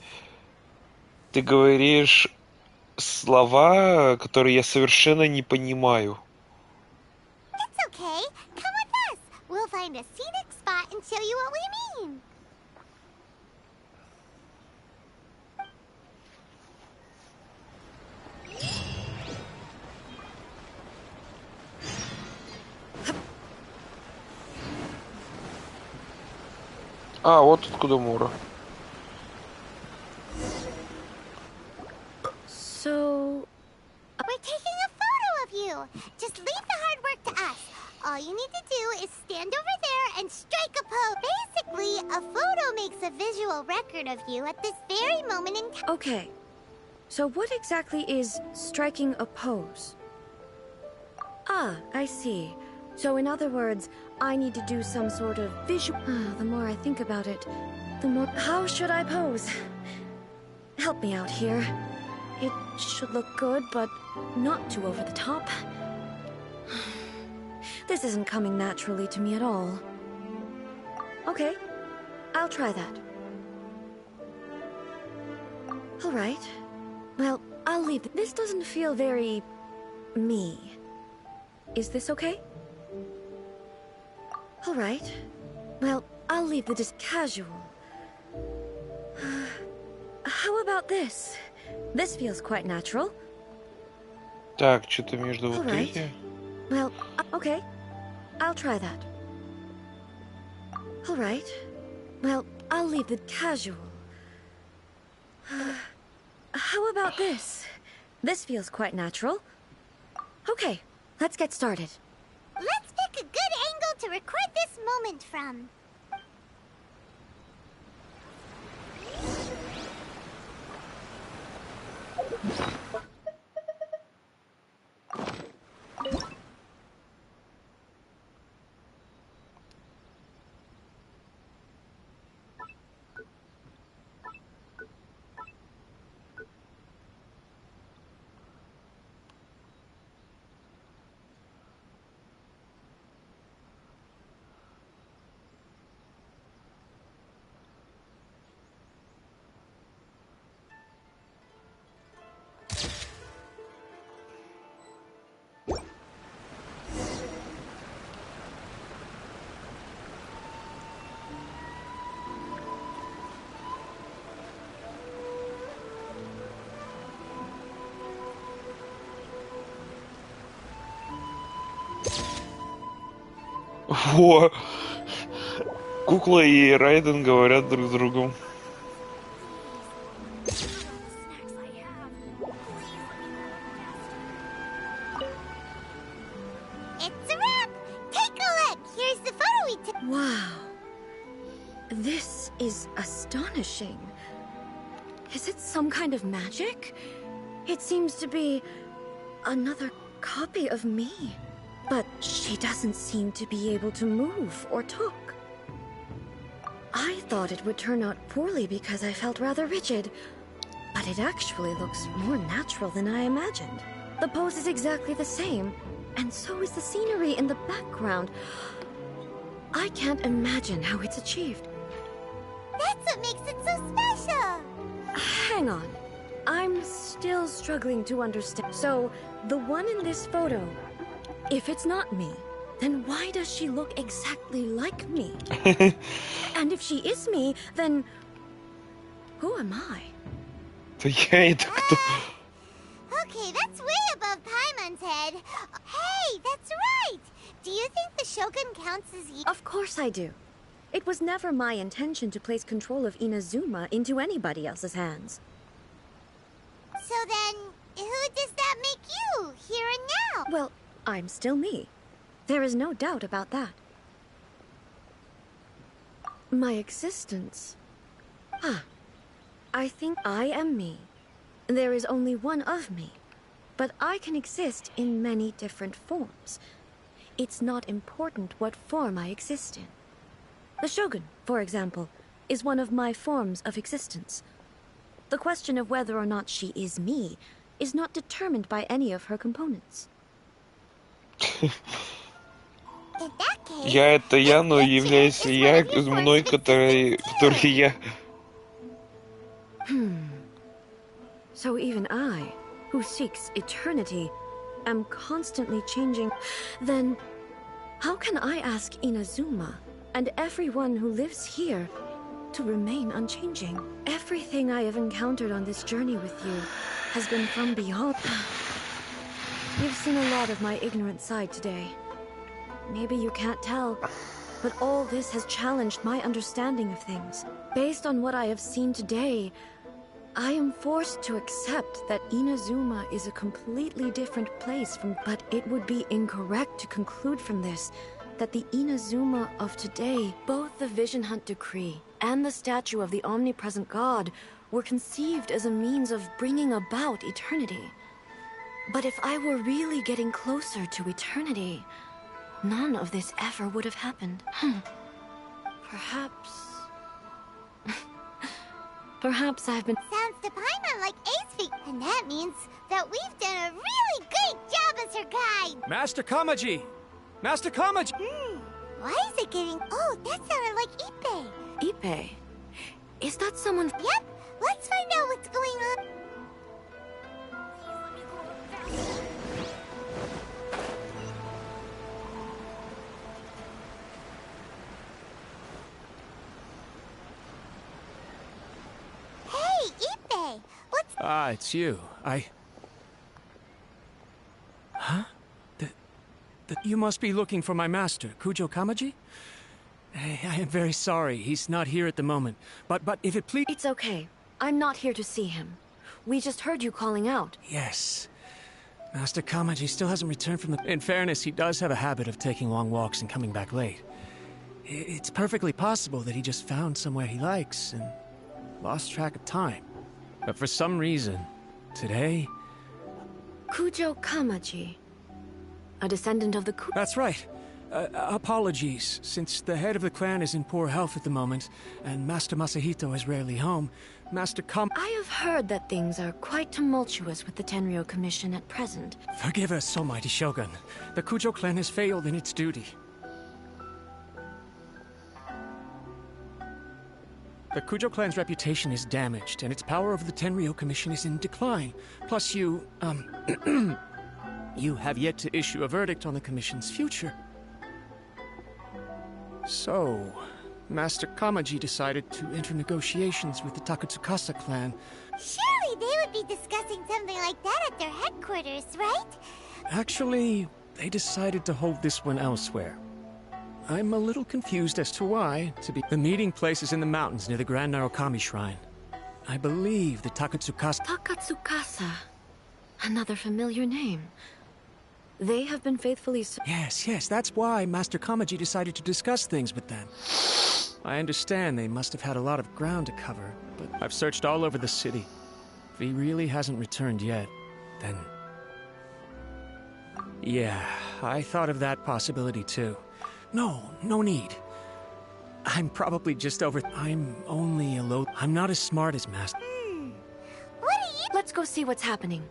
ты говоришь слова, которые я совершенно не понимаю. It's okay. Come with us. We'll find a scenic spot and show you what we mean. А, вот откуда Мура. So... We're taking a photo of you. Just leave the hard work to us. All you need to do is stand over there and strike a pose. Basically, a photo makes a visual record of you at this very moment in time. Okay. So what exactly is striking a pose? Ah, I see. So in other words, I need to do some sort of visual... The more I think about it, the more... How should I pose? Help me out here. It should look good, but not too over the top. This isn't coming naturally to me at all. Okay, I'll try that. Alright. Well, I'll leave. This doesn't feel very... me. Is this okay? Alright. Well, I'll leave the casual. How about this? This feels quite natural. Так, что-то между вот Alright. этим. Well, okay. I'll try that. Alright. Well, I'll leave the casual. How about this? This feels quite natural. Okay, let's get started. Let's pick a good angle to record this moment from. Во! Кукла и Райден говорят друг с другом. It's a wrap! Take a look! Here's the photo we took. Wow. This is astonishing. Is it some kind of magic? It seems to be another copy of me. But she doesn't seem to be able to move or talk. I thought it would turn out poorly because I felt rather rigid. But it actually looks more natural than I imagined. The pose is exactly the same, and so is the scenery in the background. I can't imagine how it's achieved. That's what makes it so special! Hang on. I'm still struggling to understand. So, the one in this photo, if it's not me, then why does she look exactly like me? And if she is me, then who am I? Я это кто? Okay, that's way above Paimon's head. Hey, that's right! Do you think the Shogun counts as you? Of course I do. It was never my intention to place control of Inazuma into anybody else's hands. So then, who does that make you, here and now? Well, I'm still me. There is no doubt about that. My existence... I think I am me. There is only one of me. But I can exist in many different forms. It's not important what form I exist in. The Shogun, for example, is one of my forms of existence. The question of whether or not she is me is not determined by any of her components. Я это я, но являюсь ли я мной, который я? So even I, who seeks eternity, am constantly changing. Then, how can I ask Inazuma and everyone who lives here to remain unchanging? Everything I have encountered on this journey with you has been from beyond. You've seen a lot of my ignorant side today. Maybe you can't tell, but all this has challenged my understanding of things. Based on what I have seen today, I am forced to accept that Inazuma is a completely different place from... But it would be incorrect to conclude from this that the Inazuma of today, both the Vision Hunt Decree and the statue of the omnipresent god, were conceived as a means of bringing about eternity. But if I were really getting closer to eternity, none of this ever would have happened. Perhaps... Perhaps I've been... Sounds to Paimon like Ace Feet, and that means that we've done a really great job as her guide! Master Kamaji! Master Kamaji! Why is it getting... Oh, that sounded like Ippei. Is that someone? Yep, let's find out what's going on. Hey, Ippei! What's... Ah, it's you. Huh? You must be looking for my master, Kujo Kamaji? I am very sorry. He's not here at the moment. But if it please... It's okay. I'm not here to see him. We just heard you calling out. Yes. Master Kamaji still hasn't returned from the... In fairness, he does have a habit of taking long walks and coming back late. It's perfectly possible that he just found somewhere he likes and lost track of time. But for some reason, today... Kujo Kamaji. A descendant of the That's right. Apologies. Since the head of the clan is in poor health at the moment, and Master Masahito is rarely home, I have heard that things are quite tumultuous with the Tenryo Commission at present. Forgive us, almighty Shogun. The Kujo clan has failed in its duty. The Kujo clan's reputation is damaged, and its power over the Tenryo Commission is in decline. Plus you, you have yet to issue a verdict on the Commission's future. So, Master Kamaji decided to enter negotiations with the Takatsukasa clan. Surely they would be discussing something like that at their headquarters, right? Actually, they decided to hold this one elsewhere. I'm a little confused as to why. The meeting place is in the mountains near the Grand Narukami Shrine. I believe the Takatsukasa... Takatsukasa. Another familiar name. They have been faithfully... Yes, that's why Master Kamaji decided to discuss things with them. I understand they must have had a lot of ground to cover, but I've searched all over the city. If he really hasn't returned yet, then... Yeah, I thought of that possibility too. No need. I'm probably just over... I'm only a low... I'm not as smart as Master... What are you... Let's go see what's happening.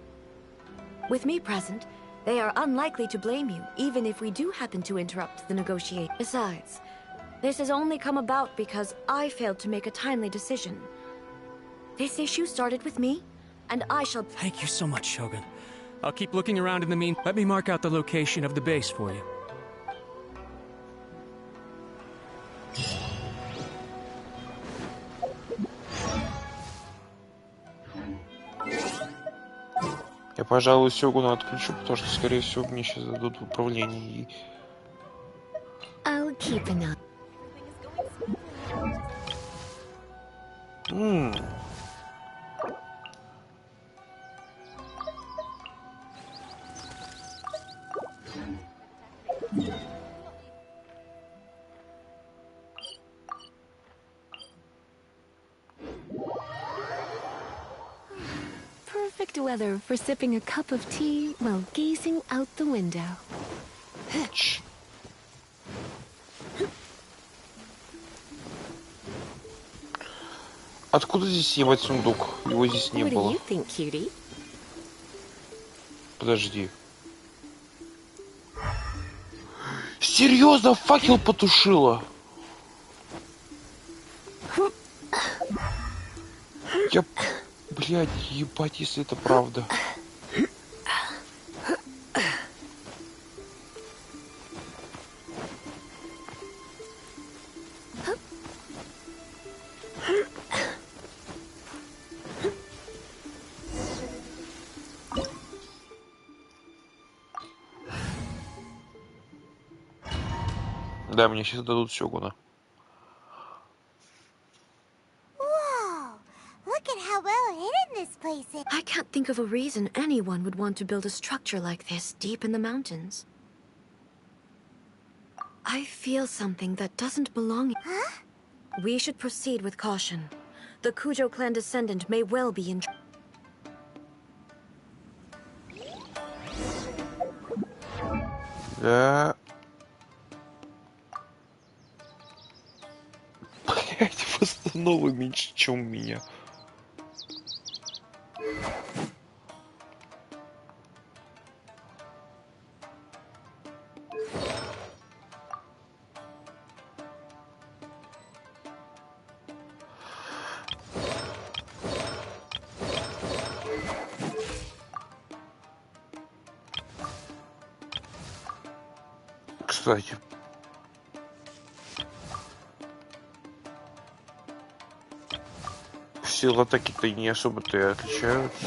With me present, they are unlikely to blame you, even if we do happen to interrupt the negotiation. Besides, this has only come about because I failed to make a timely decision. This issue started with me, and I shall... Thank you so much, Shogun. I'll keep looking around in the mean... Let me mark out the location of the base for you. Я, пожалуй, Сёгуна отключу, потому что, скорее всего, мне сейчас дадут в управление и... I'll keep an eye. Perfect weather for sipping a cup of tea while gazing out the window. Откуда здесь ебать сундук? Его здесь не было. What do you think, cutie? Подожди. Серьезно, факел потушила? Я... Блядь, ебать, если это правда. Да, мне сейчас дадут Сёгуна. I can't think of a reason anyone would want to build a structure like this deep in the mountains. I feel something that doesn't belong. Huh? We should proceed with caution. The Kujo clan descendant may well be in... Да. Блять, постанова меньше, чем у меня. кстати. Силы атаки-то не особо-то и отличаются.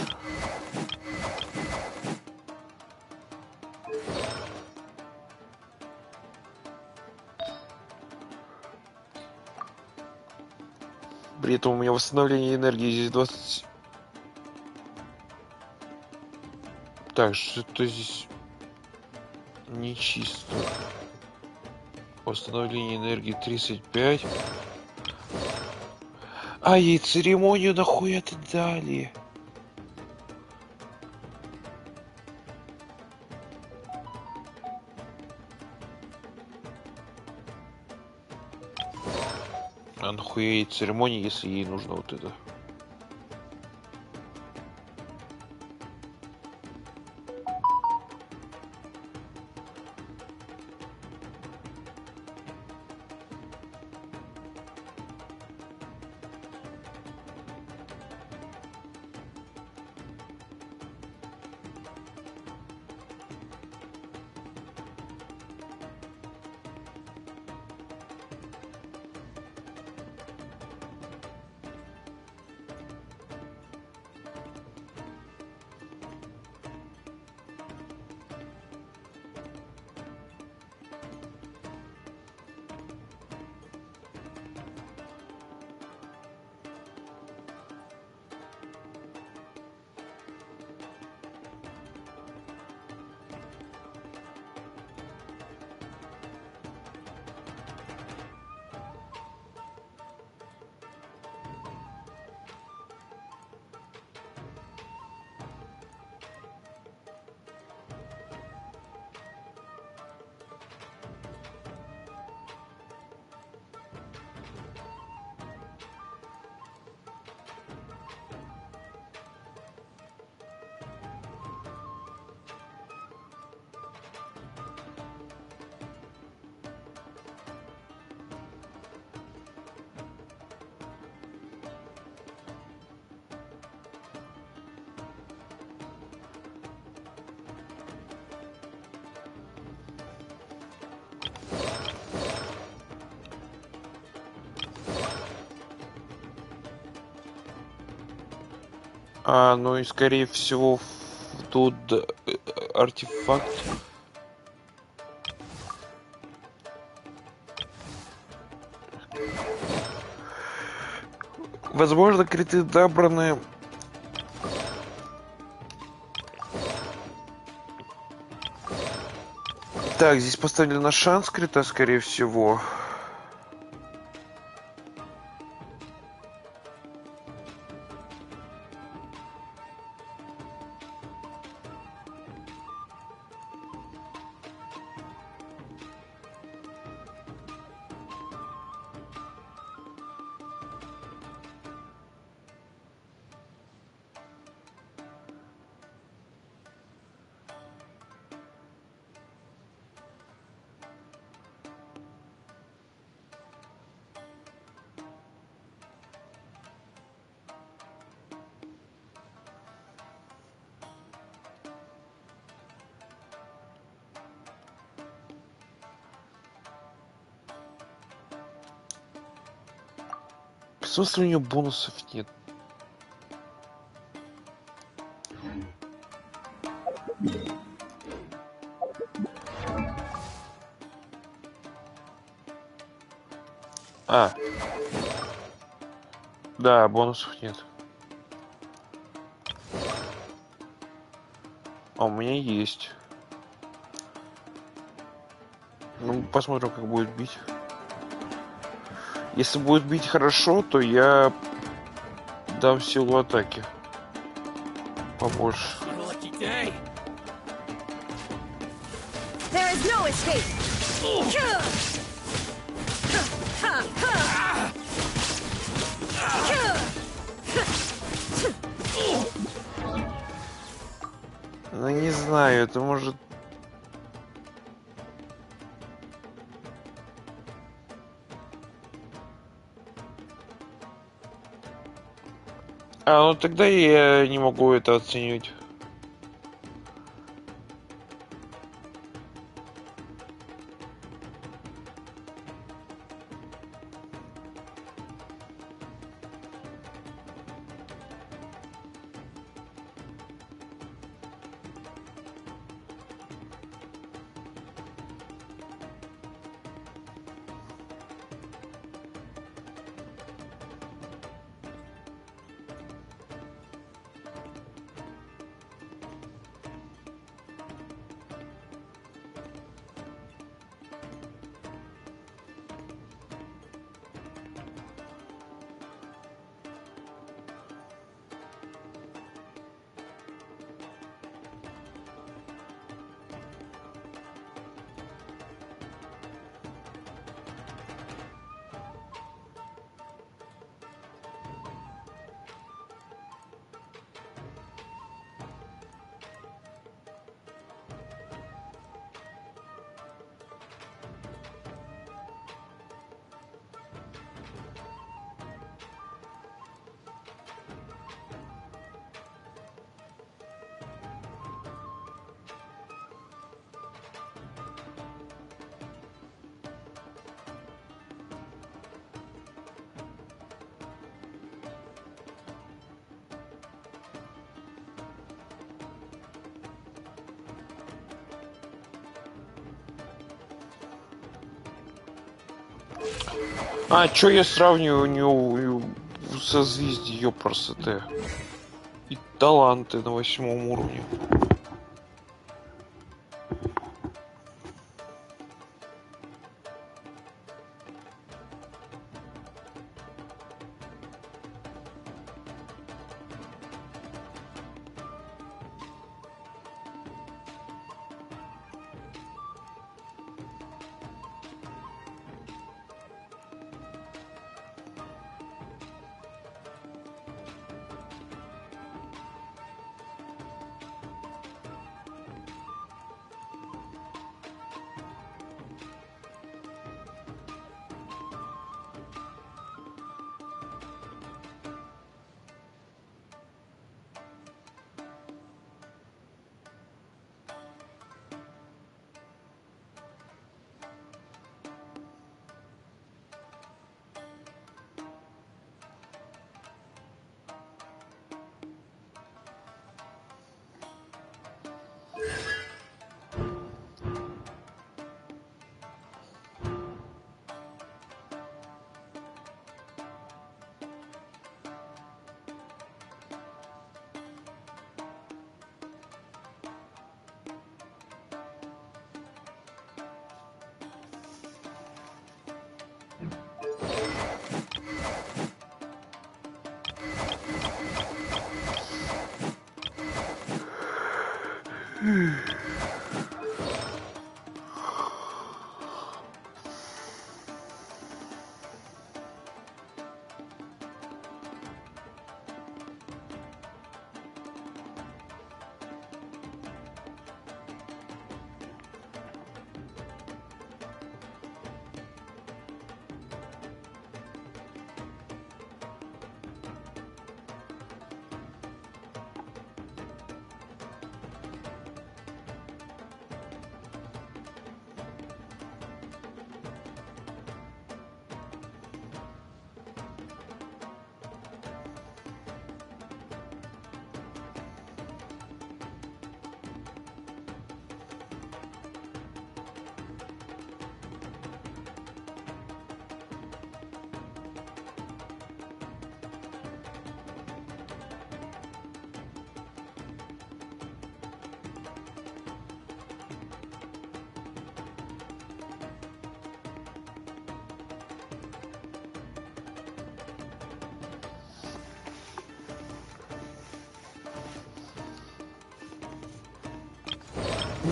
При этом у меня восстановление энергии здесь 20. Так, что здесь не чисто. Восстановление энергии 35. А, ей церемонию нахуя-то дали. А нахуя ей церемония, если ей нужно вот это? Ну и скорее всего тут артефакт. Возможно, криты добраны. Так, здесь поставлена шанс крита, скорее всего. В смысле у нее бонусов нет? Да, бонусов нет. А у меня есть. Ну, посмотрим, как будет бить. Если будет бить хорошо, то я дам силу атаки побольше. There is no escape. Ну не знаю, это может. Ну тогда я не могу это оценивать. А, чё я сравниваю у него созвездие, ёпрст, и таланты на 8 уровне.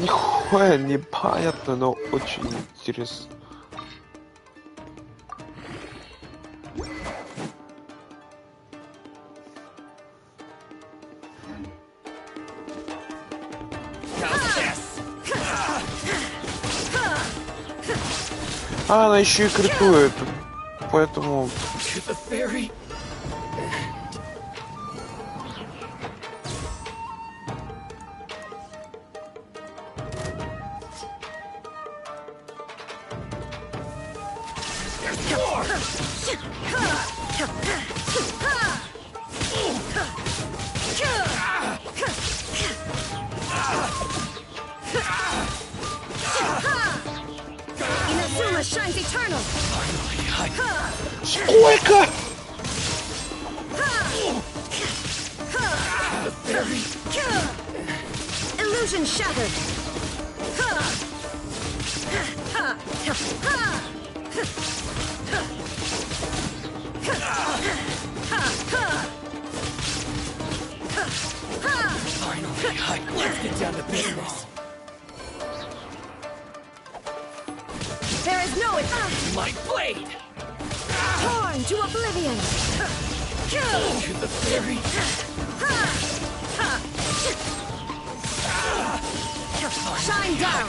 Нихуя непонятно, но очень интересно. А, она еще и критует, поэтому... Shines eternal. Сколько? Illusion shattered. Finally, let's get down to business. There is no My blade! torn to oblivion. To the very... Shine down.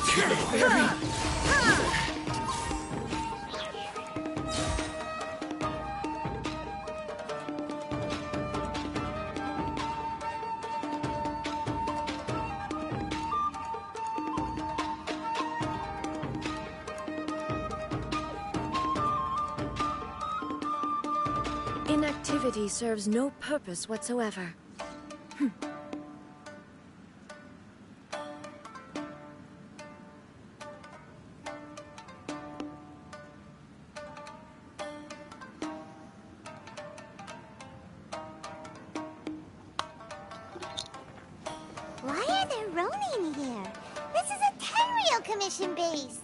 To the very... Inactivity serves no purpose whatsoever. Ronin here. This is a Tenryou commission base.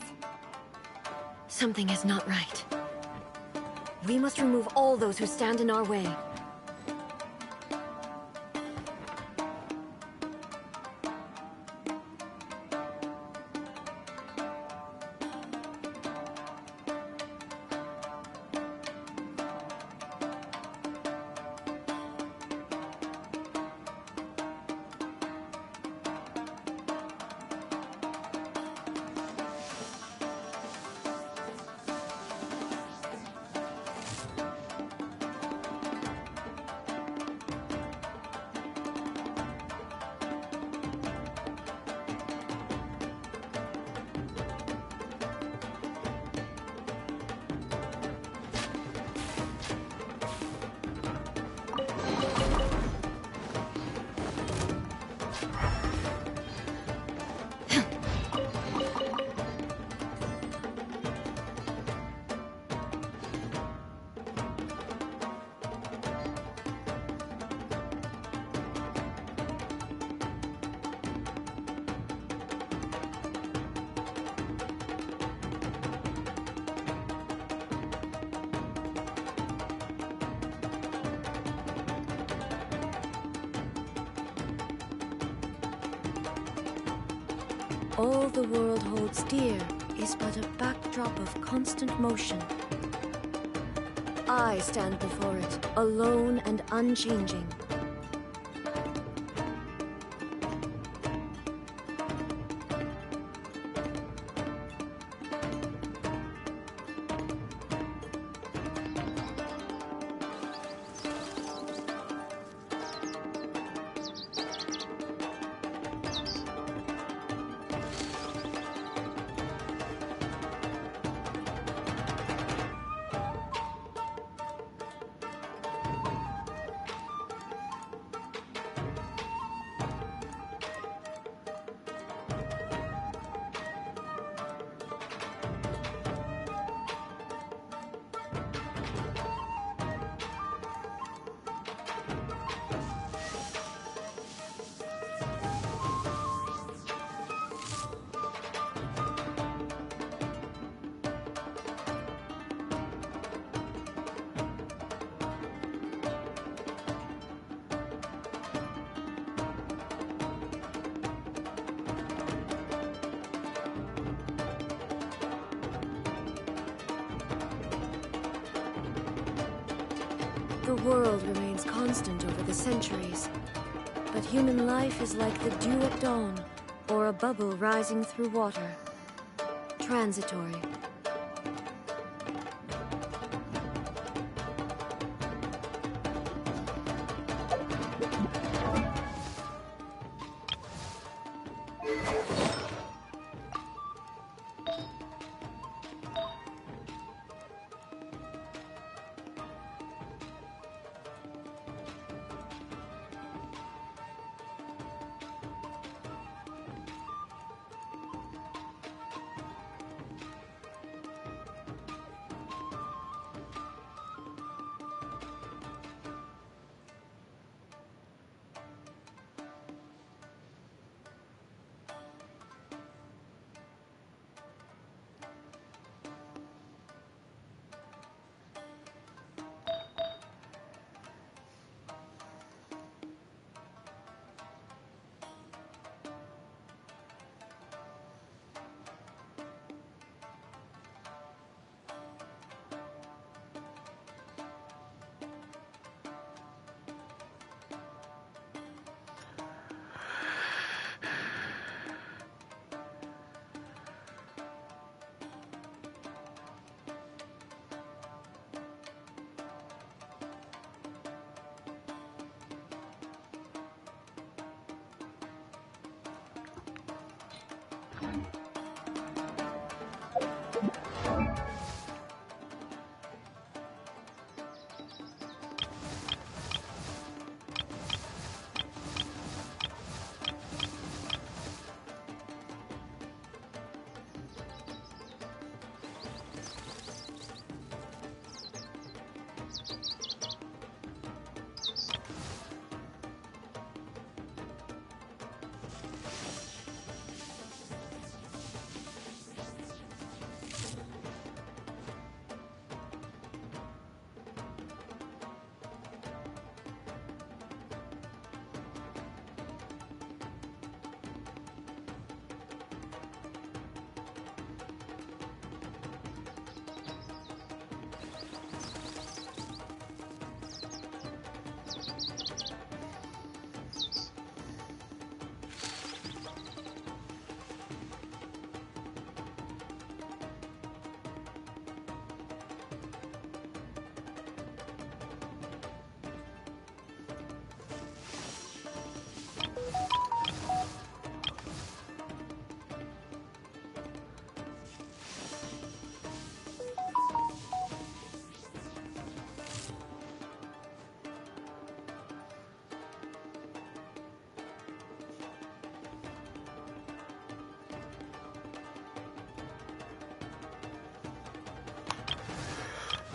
Something is not right. We must remove all those who stand in our way. All the world holds dear is but a backdrop of constant motion. I stand before it, alone and unchanging. The world remains constant over the centuries, but human life is like the dew at dawn, or a bubble rising through water. Transitory.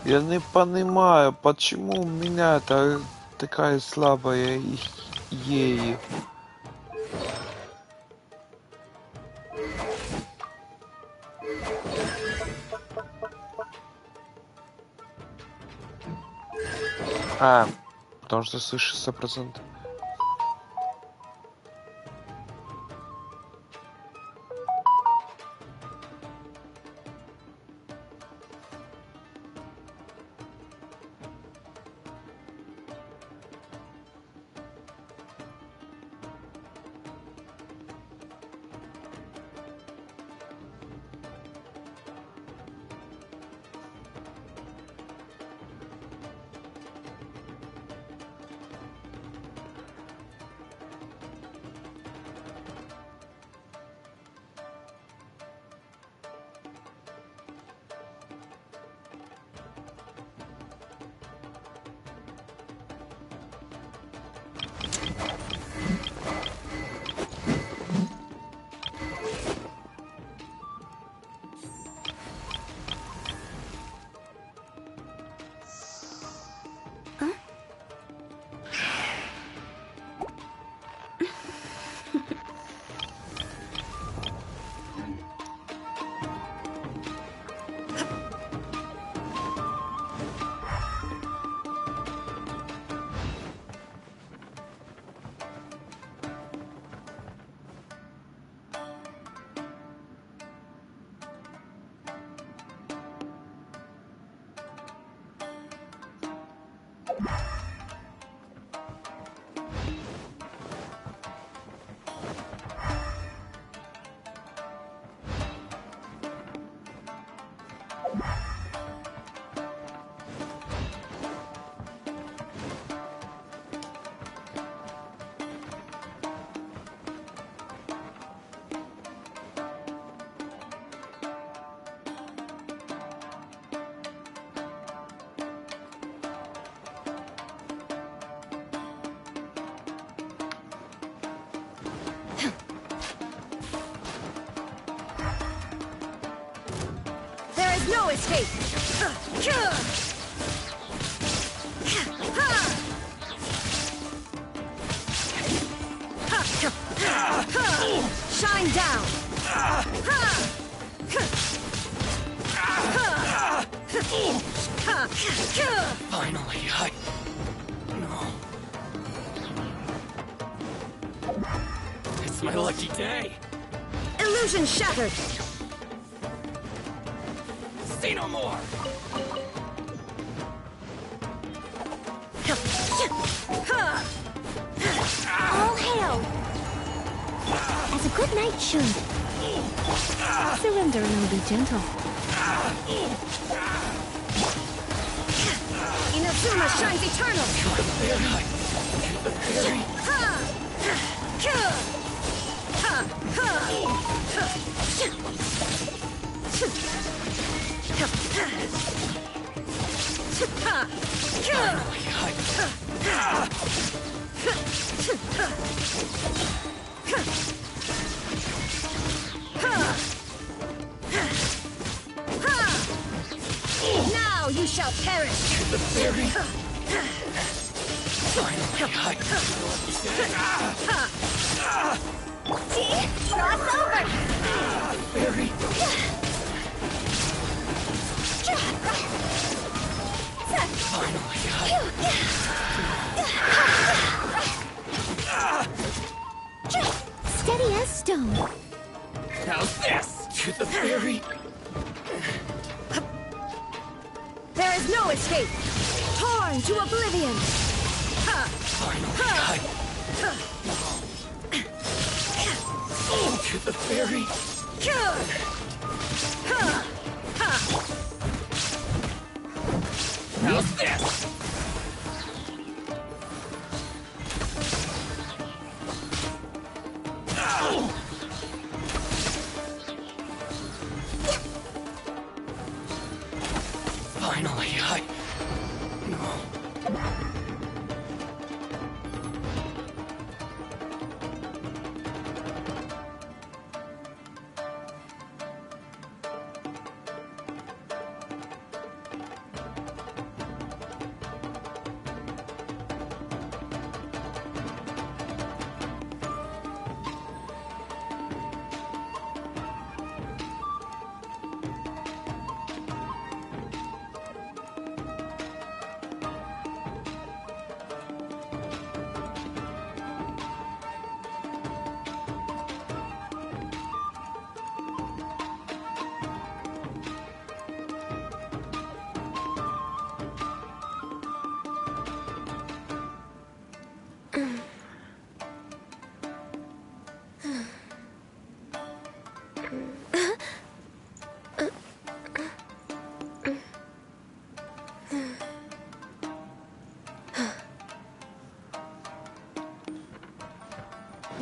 Я не понимаю, почему у меня такая слабая ей. Потому что слышишь 100%. There is no escape! Shine down! Finally, No. It's my lucky day! Illusion shattered! Say no more! All hail! As a good knight should. Surrender and I'll be gentle. Inazuma shines eternal! Now you shall perish! The fairy! Finally, See? Cross over! Fairy! Steady as stone. How's this? To the fairy! There is no escape! Torn to oblivion! Finally, to the fairy! How's this? Finally,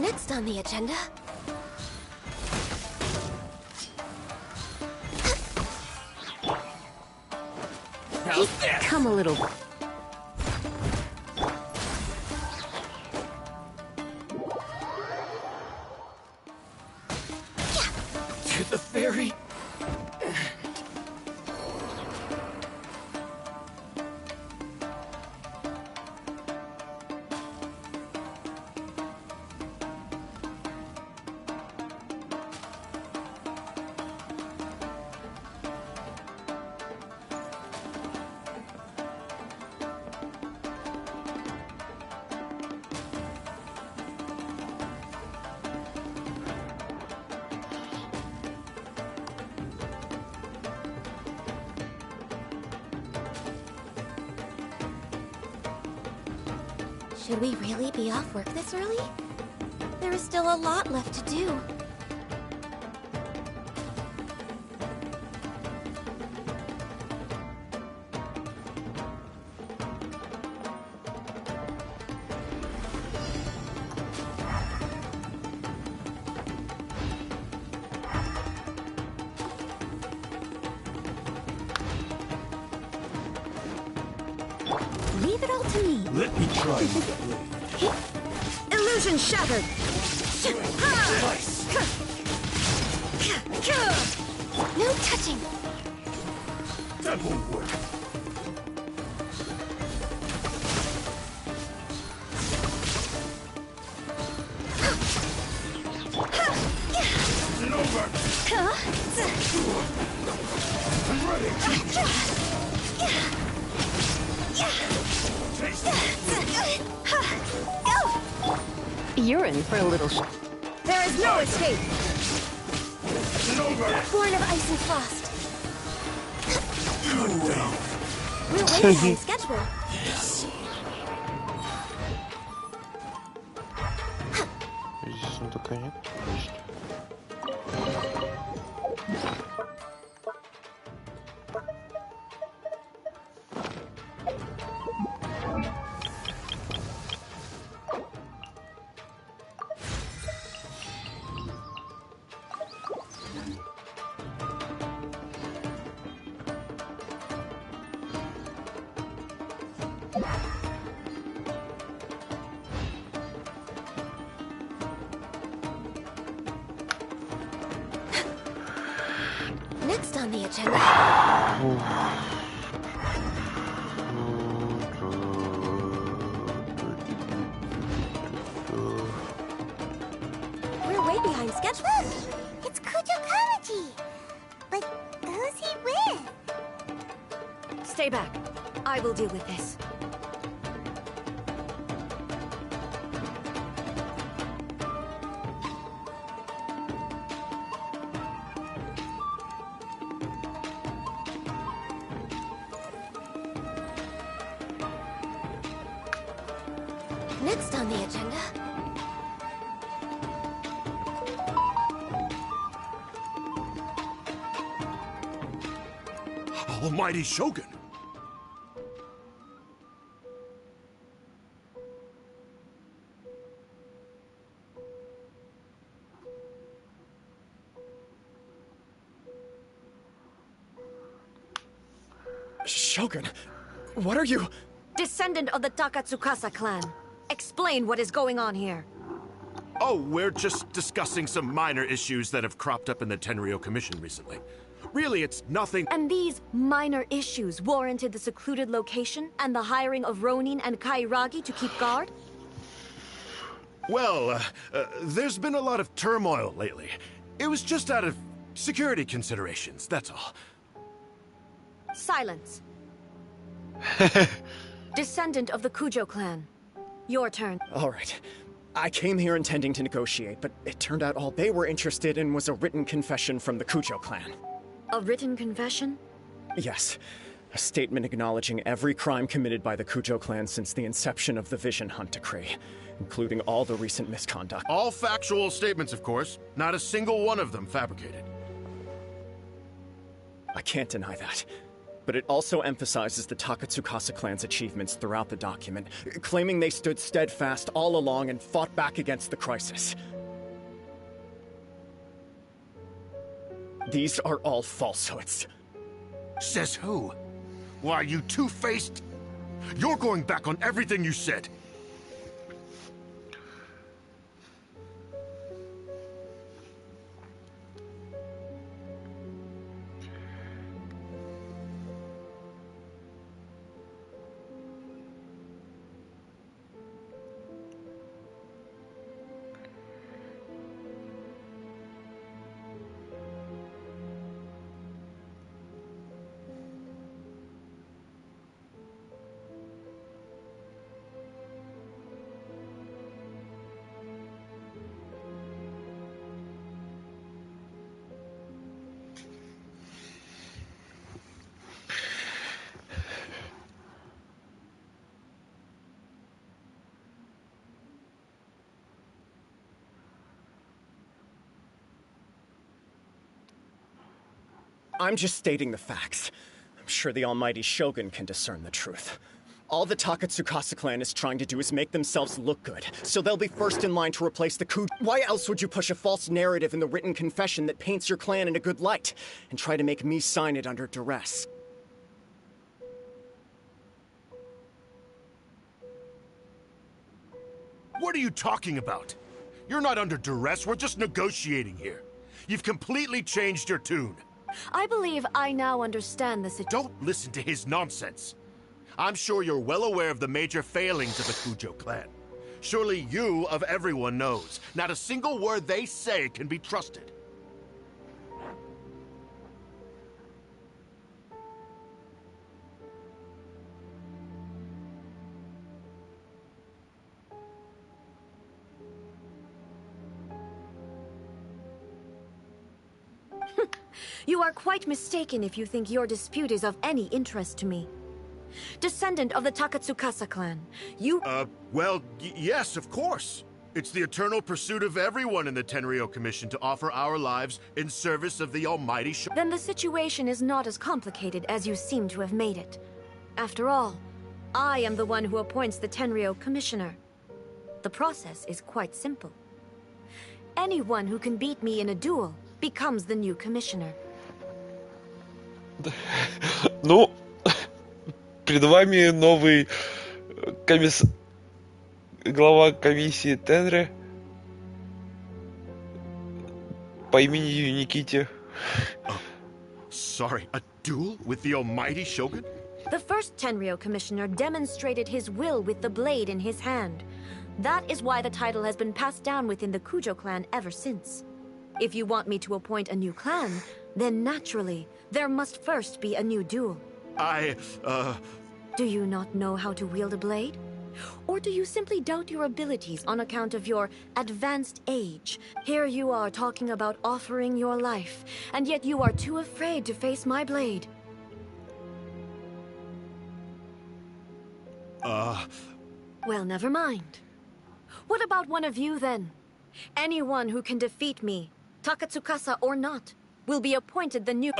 Next on the agenda... Come a little... To the ferry? Should we really be off work this early? There is still a lot left to do. Leave it all to me. Let me try. Illusion shattered. No touching. That won't work. I'm ready. You're in for a little There is no escape! Born of ice and frost. We're way behind schedule. Yes. Здесь сундука нет? Есть. Next on the agenda. We're way behind schedule. It's Kujo Kamaji! But who's he with? Stay back. I will deal with this. Next on the agenda. Almighty Shogun! Shogun, what are you... Descendant of the Takatsukasa clan. Explain what is going on here. Oh, we're just discussing some minor issues that have cropped up in the Tenryo Commission recently. Really, it's nothing. And these minor issues warranted the secluded location and the hiring of Ronin and Kairagi to keep guard? Well, there's been a lot of turmoil lately. It was just out of security considerations, that's all. Silence. Descendant of the Kujo clan. Your turn. All right. I came here intending to negotiate, but it turned out all they were interested in was a written confession from the Kujo clan. A written confession? Yes. A statement acknowledging every crime committed by the Kujo clan since the inception of the Vision Hunt Decree, including all the recent misconduct. All factual statements, of course. Not a single one of them fabricated. I can't deny that. But it also emphasizes the Takatsukasa clan's achievements throughout the document, claiming they stood steadfast all along and fought back against the crisis. These are all falsehoods. Says who? Why, you two-faced? You're going back on everything you said. I'm just stating the facts. I'm sure the almighty Shogun can discern the truth. All the Takatsukasa clan is trying to do is make themselves look good, so they'll be first in line to replace the coup. Why else would you push a false narrative in the written confession that paints your clan in a good light, and try to make me sign it under duress? What are you talking about? You're not under duress, we're just negotiating here. You've completely changed your tune. I believe I now understand the situation. Don't listen to his nonsense. I'm sure you're well aware of the major failings of the Kujo clan. Surely you, of everyone, knows. Not a single word they say can be trusted. You are quite mistaken if you think your dispute is of any interest to me. Descendant of the Takatsukasa clan, you... Well, yes, of course. It's the eternal pursuit of everyone in the Tenryou Commission to offer our lives in service of the almighty Shogun. Then the situation is not as complicated as you seem to have made it. After all, I am the one who appoints the Tenryou Commissioner. The process is quite simple. Anyone who can beat me in a duel becomes the new commissioner. Ну, перед вами новый глава комиссии Тенри по имени Никите. Sorry, a duel with the almighty Shogun? The first Tenryou commissioner demonstrated his will with the blade in his hand. That is why the title has been passed down within the Kujo clan ever since. If you want me to appoint a new clan, then naturally, there must first be a new duel. Do you not know how to wield a blade? Or do you simply doubt your abilities on account of your advanced age? Here you are talking about offering your life, and yet you are too afraid to face my blade. Well, never mind. What about one of you, then? Anyone who can defeat me, Takatsukasa or not, will be appointed the new...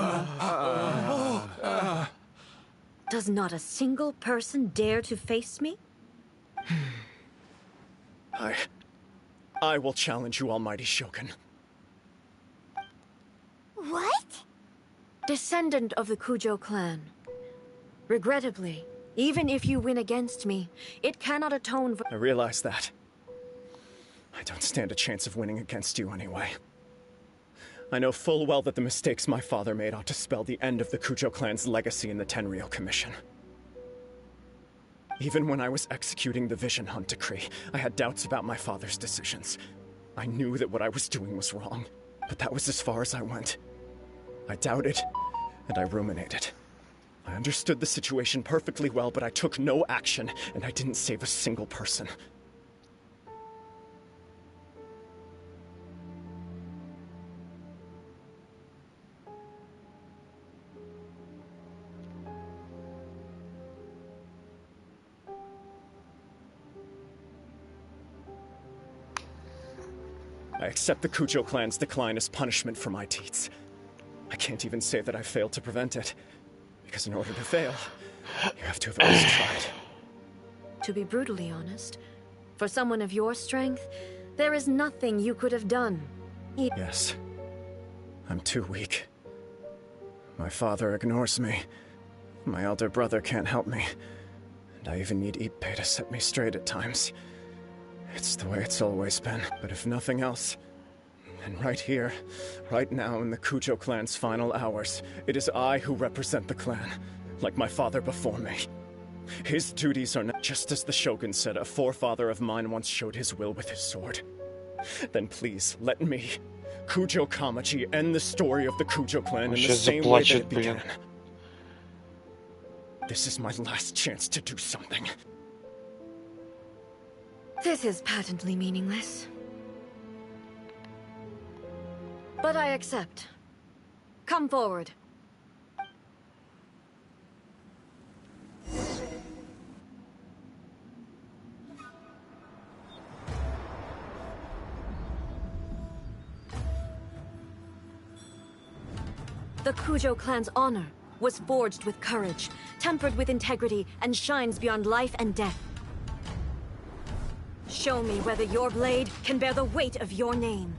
Does not a single person dare to face me? I will challenge you, almighty Shogun. What? Descendant of the Kujo clan. Regrettably, even if you win against me, it cannot atone for... I realize that. I don't stand a chance of winning against you anyway. I know full well that the mistakes my father made ought to spell the end of the Kujo clan's legacy in the Tenryou Commission. Even when I was executing the Vision Hunt decree, I had doubts about my father's decisions. I knew that what I was doing was wrong, but that was as far as I went. I doubted, and I ruminated. I understood the situation perfectly well, but I took no action, and I didn't save a single person. I accept the Kujo clan's decline as punishment for my deeds. I can't even say that I failed to prevent it, Because in order to fail, you have to have at least tried. To be brutally honest, for someone of your strength, there is nothing you could have done. Yes. I'm too weak. My father ignores me. My elder brother can't help me. And I even need Ip to set me straight at times. It's the way it's always been. But if nothing else, then right here, right now in the Kujo clan's final hours, it is I who represent the clan, like my father before me. His duties are not just as the Shogun said a forefather of mine once showed his will with his sword. Then please, let me, Kujo Kamaji, end the story of the Kujo clan in the same way that it began. This is my last chance to do something. This is patently meaningless. But I accept. Come forward. The Kujo clan's honor was forged with courage, tempered with integrity, and shines beyond life and death. Show me whether your blade can bear the weight of your name.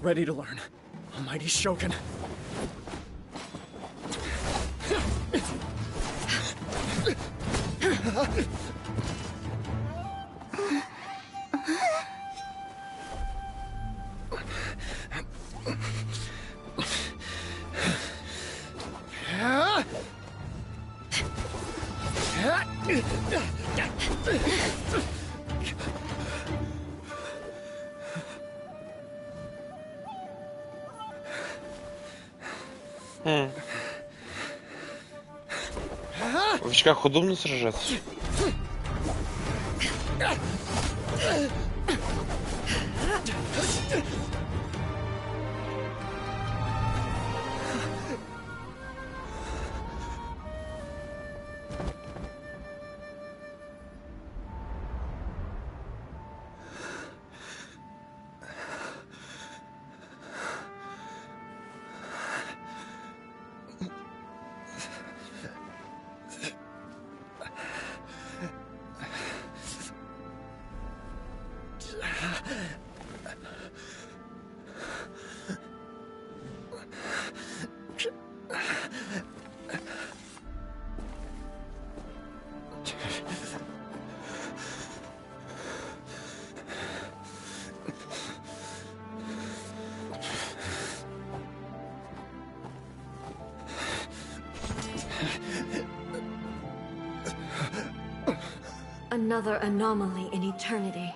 Ready to learn, Almighty Shogun. В очках удобно сражаться? Another anomaly in eternity.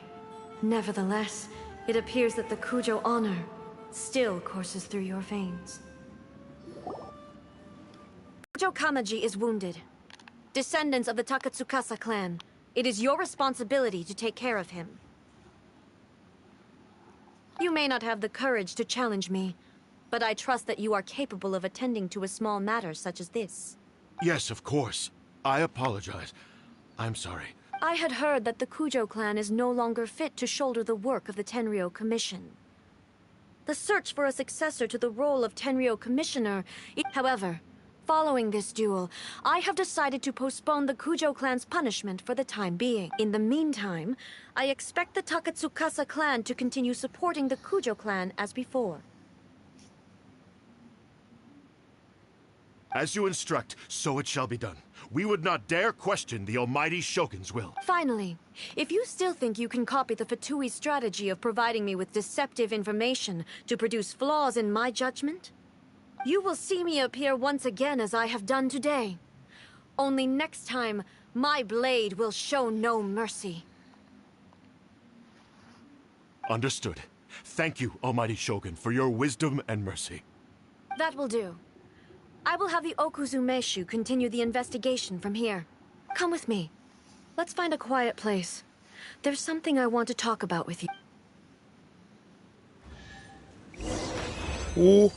Nevertheless, it appears that the Kujo honor still courses through your veins. Kujo Kamaji is wounded. Descendants of the Takatsukasa clan, it is your responsibility to take care of him. You may not have the courage to challenge me, but I trust that you are capable of attending to a small matter such as this. Yes, of course. I apologize. I'm sorry. I had heard that the Kujo clan is no longer fit to shoulder the work of the Tenryou Commission. The search for a successor to the role of Tenryou Commissioner... However, following this duel, I have decided to postpone the Kujo clan's punishment for the time being. In the meantime, I expect the Takatsukasa clan to continue supporting the Kujo clan as before. As you instruct, so it shall be done. We would not dare question the Almighty Shogun's will. Finally, if you still think you can copy the Fatui strategy of providing me with deceptive information to produce flaws in my judgment, you will see me appear once again as I have done today. Only next time, my blade will show no mercy. Understood. Thank you, Almighty Shogun, for your wisdom and mercy. That will do. I will have the Okuzumeshu continue the investigation from here. Come with me. Let's find a quiet place. There's something I want to talk about with you. Ooh.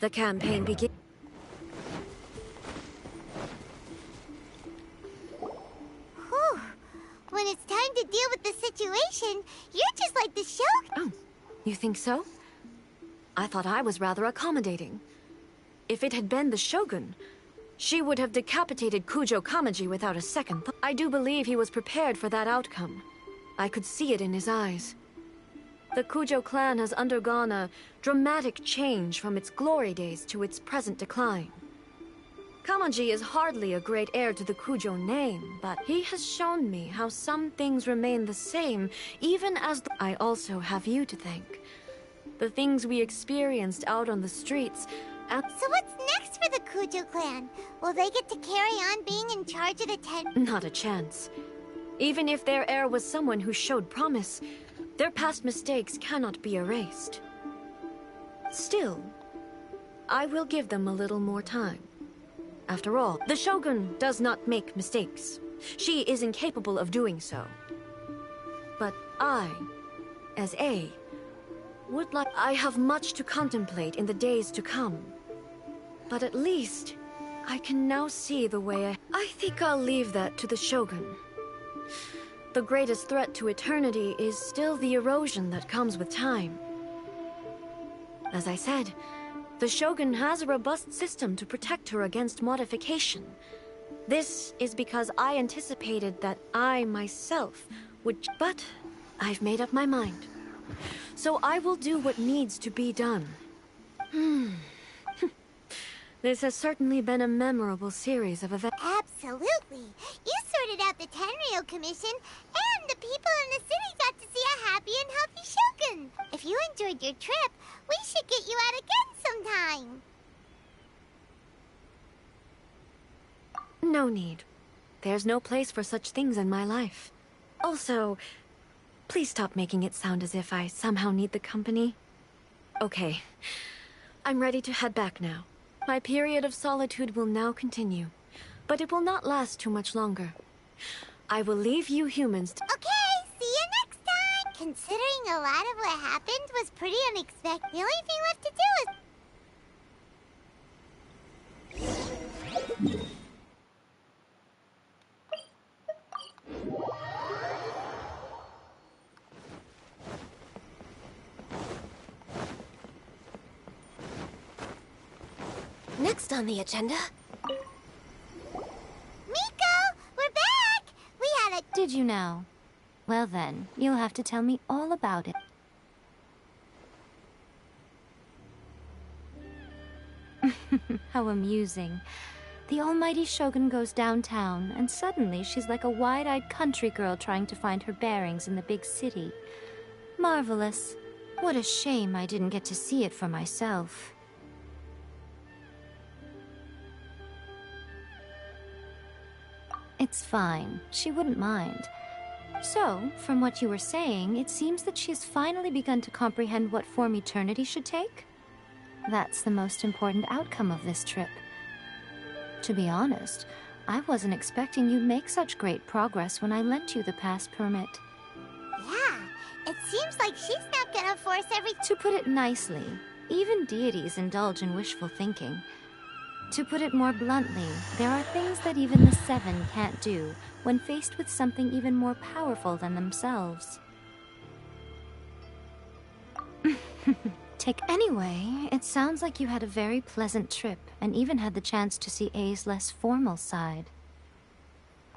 The campaign begins. Whew. When it's time to deal with the situation, you're just like the Shogun. Oh, you think so? I thought I was rather accommodating. If it had been the Shogun, she would have decapitated Kujo Kamaji without a second thought. I do believe he was prepared for that outcome. I could see it in his eyes. The Kujo clan has undergone a dramatic change from its glory days to its present decline. Kamaji is hardly a great heir to the Kujo name, but he has shown me how some things remain the same, even as I also have you to thank. The things we experienced out on the streets. So what's next for the Kujo clan? Will they get to carry on being in charge of the Ten? Not a chance. Even if their heir was someone who showed promise, their past mistakes cannot be erased. Still, I will give them a little more time. After all, the Shogun does not make mistakes. She is incapable of doing so. But I, as A, would like... I have much to contemplate in the days to come. But at least, I can now see the way I think I'll leave that to the Shogun. The greatest threat to eternity is still the erosion that comes with time. As I said, the Shogun has a robust system to protect her against modification. This is because I anticipated that I myself would... But I've made up my mind. So I will do what needs to be done. This has certainly been a memorable series of events. Absolutely. You sorted out the Tenryo Commission, and the people in the city got to see a happy and healthy Shogun. If you enjoyed your trip, we should get you out again sometime. No need. There's no place for such things in my life. Also, please stop making it sound as if I somehow need the company. Okay. I'm ready to head back now. My period of solitude will now continue, but it will not last too much longer. I will leave you humans Okay, see you next time! Considering a lot of what happened was pretty unexpected, the only thing left to do is... Next on the agenda... Miko! We're back! We had a... Did you know? Well then, you'll have to tell me all about it. How amusing. The almighty Shogun goes downtown, and suddenly she's like a wide-eyed country girl trying to find her bearings in the big city. Marvelous. What a shame I didn't get to see it for myself. It's fine. She wouldn't mind. So, from what you were saying, it seems that she has finally begun to comprehend what form eternity should take? That's the most important outcome of this trip. To be honest, I wasn't expecting you'd make such great progress when I lent you the pass permit. Yeah, it seems like she's not gonna force To put it nicely, even deities indulge in wishful thinking. To put it more bluntly, there are things that even the Seven can't do when faced with something even more powerful than themselves. Anyway, it sounds like you had a very pleasant trip and even had the chance to see A's less formal side.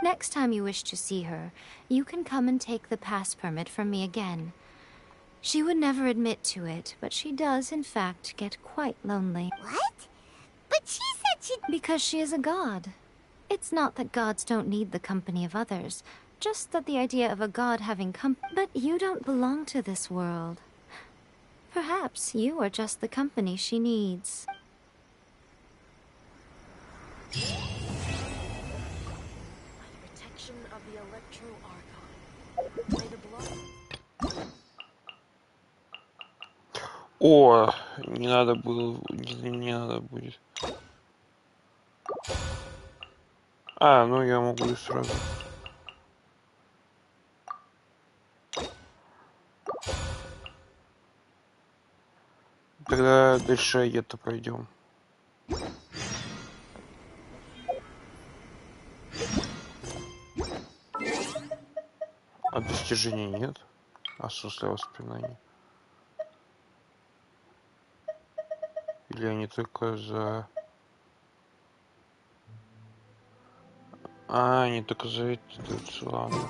Next time you wish to see her, you can come and take the pass permit from me again. She would never admit to it, but she does, in fact, get quite lonely. What? But she said she... Because she is a god. It's not that gods don't need the company of others, just that the idea of a god having But you don't belong to this world. Perhaps you are just the company she needs. Protection of the Electro Archon. О, не надо было, не надо будет. А, ну я могу и сразу. Тогда дальше это пойдем. А достижений нет? Отсутствие воспоминаний. Или они только за... А, они только за эти даются, ладно.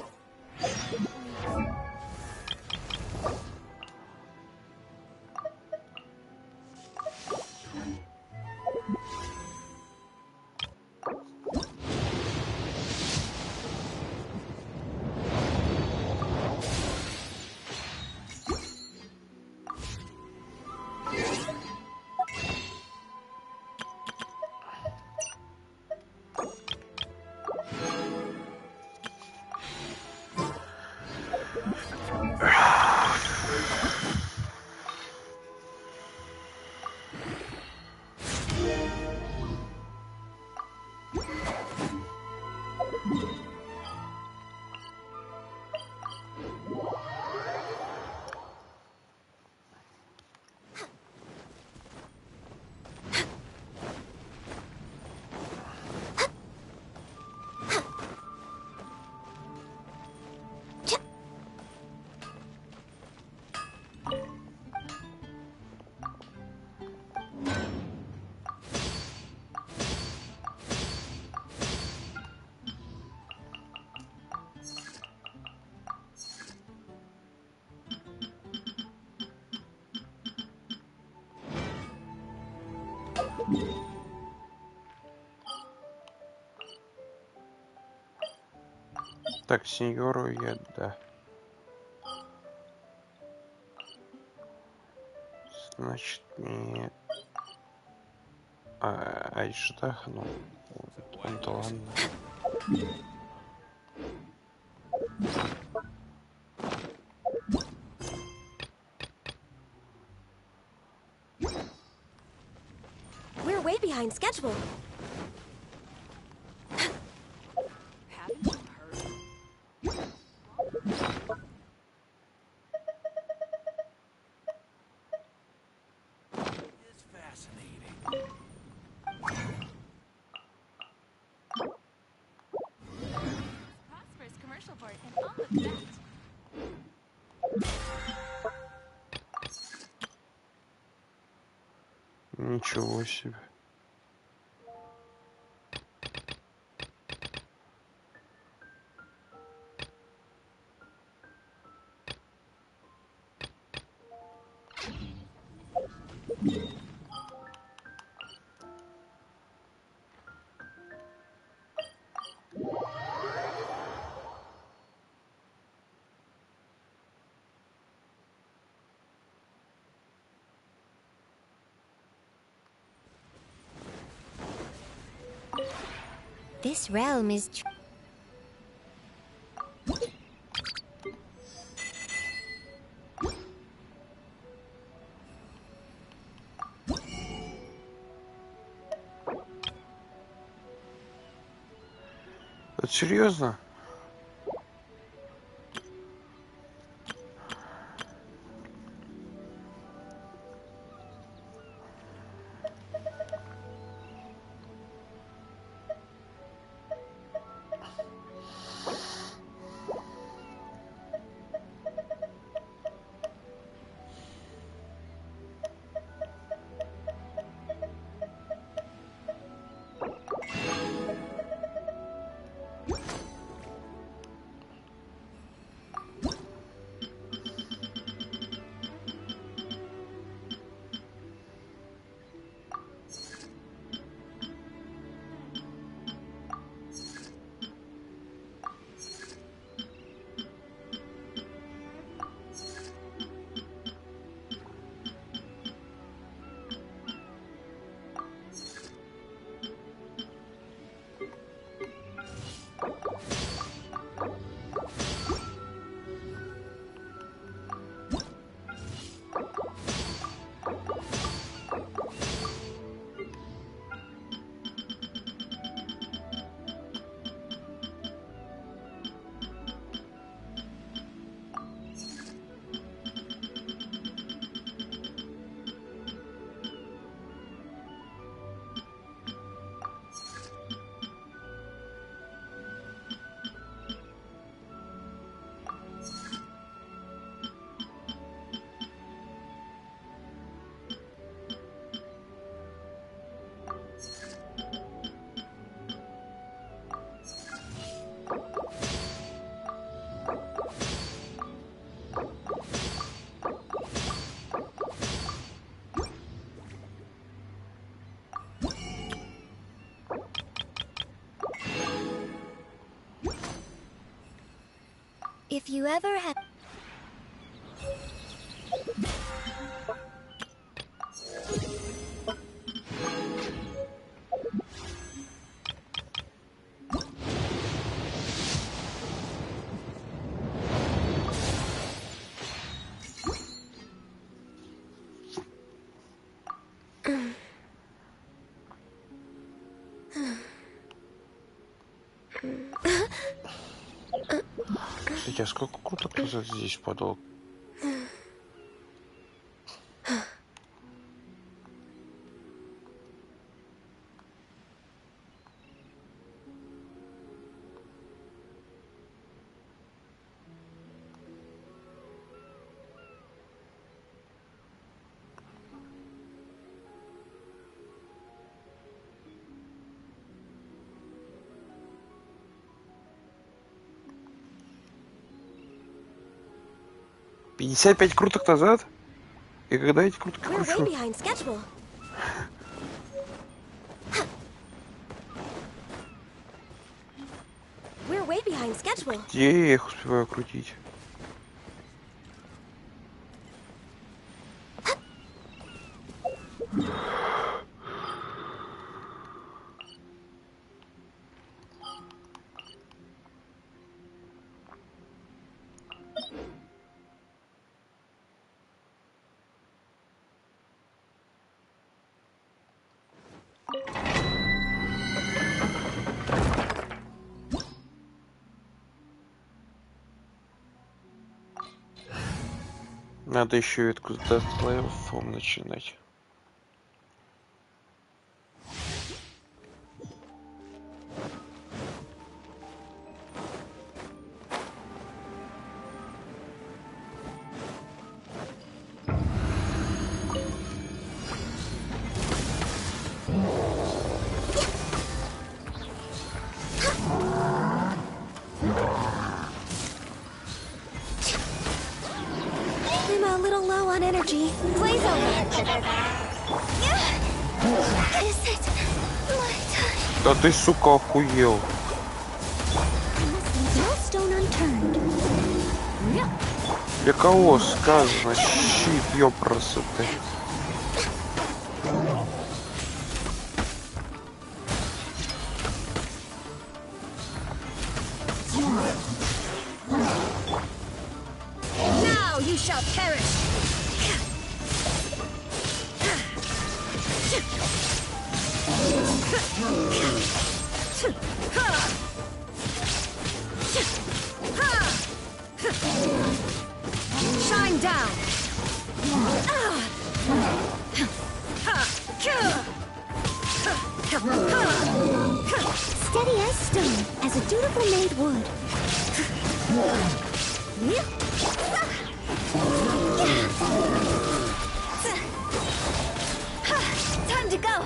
Так, сеньору я, да. Значит, мне... Айшдах, ну, он-то ладно. We're way behind schedule. Ничего себе. This realm is Это серьезно? If you ever have... Кстати, а сколько круток назад здесь падал? «55 круток назад? И когда эти крутки We're way кручу? behind schedule. We're way behind schedule. Где я их успеваю крутить? Надо еще и откуда-то с левелом начинать. I'm a little low on energy. Play's over. Is it my time? Да ты, сука, охуел. No stone unturned. Для кого сказано щит, ёпрсы ты? Now you shall perish. Shine down. Steady as stone, as a dutiful maid would. Time to go.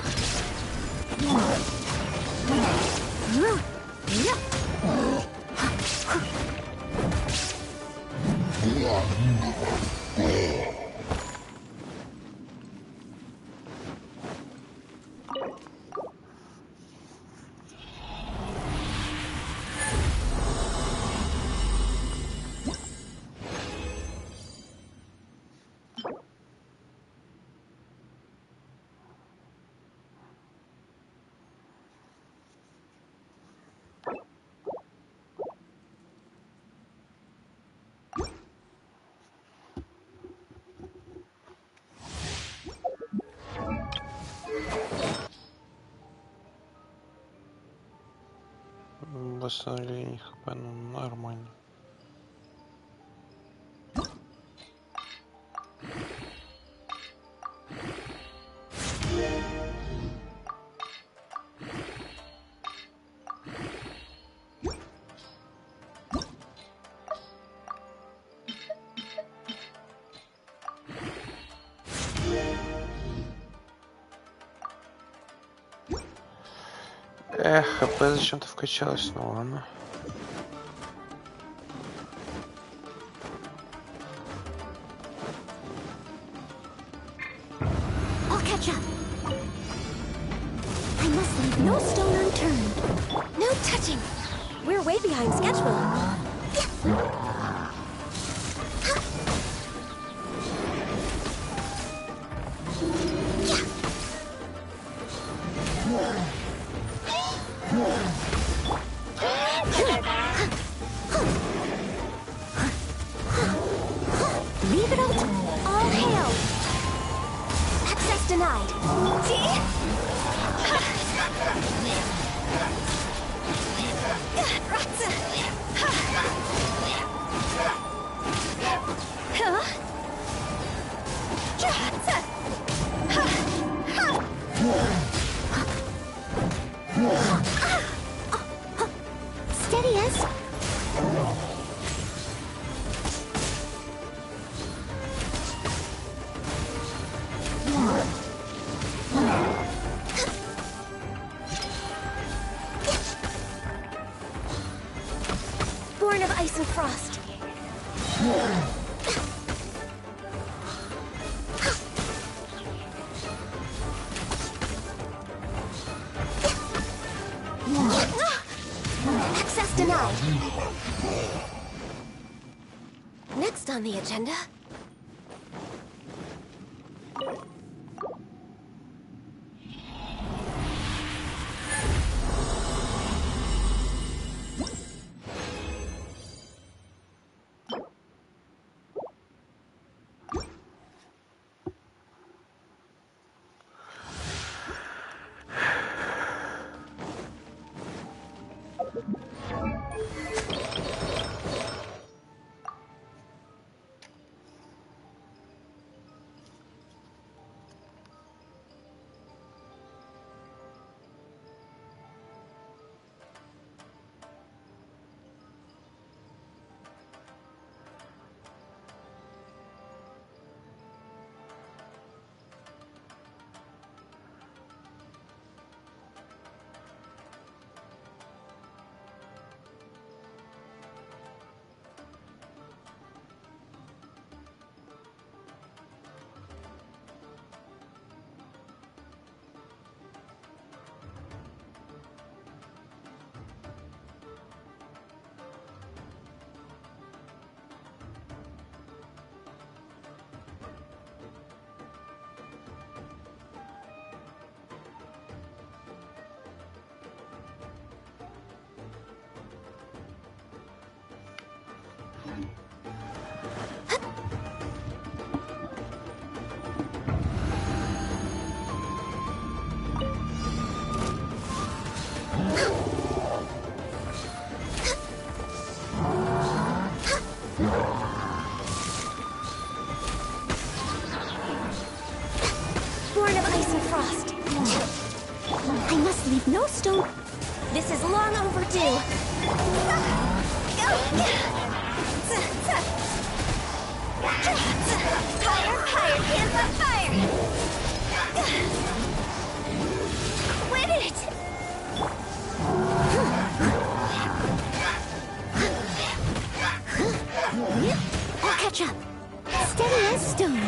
Восстановление хп, ну нормально. Эх, хп зачем-то вкачалось, ну ладно. I'll catch up. I must leave no stone unturned. No touching. We're way behind schedule. difficult? All hail! Access denied. Steady as... Born of ice and frost. Access denied. Next on the agenda. Born of ice and frost. I must leave no stone. This is long overdue. Higher, higher, hands on fire! Quit it! I'll catch up. Steady as stone.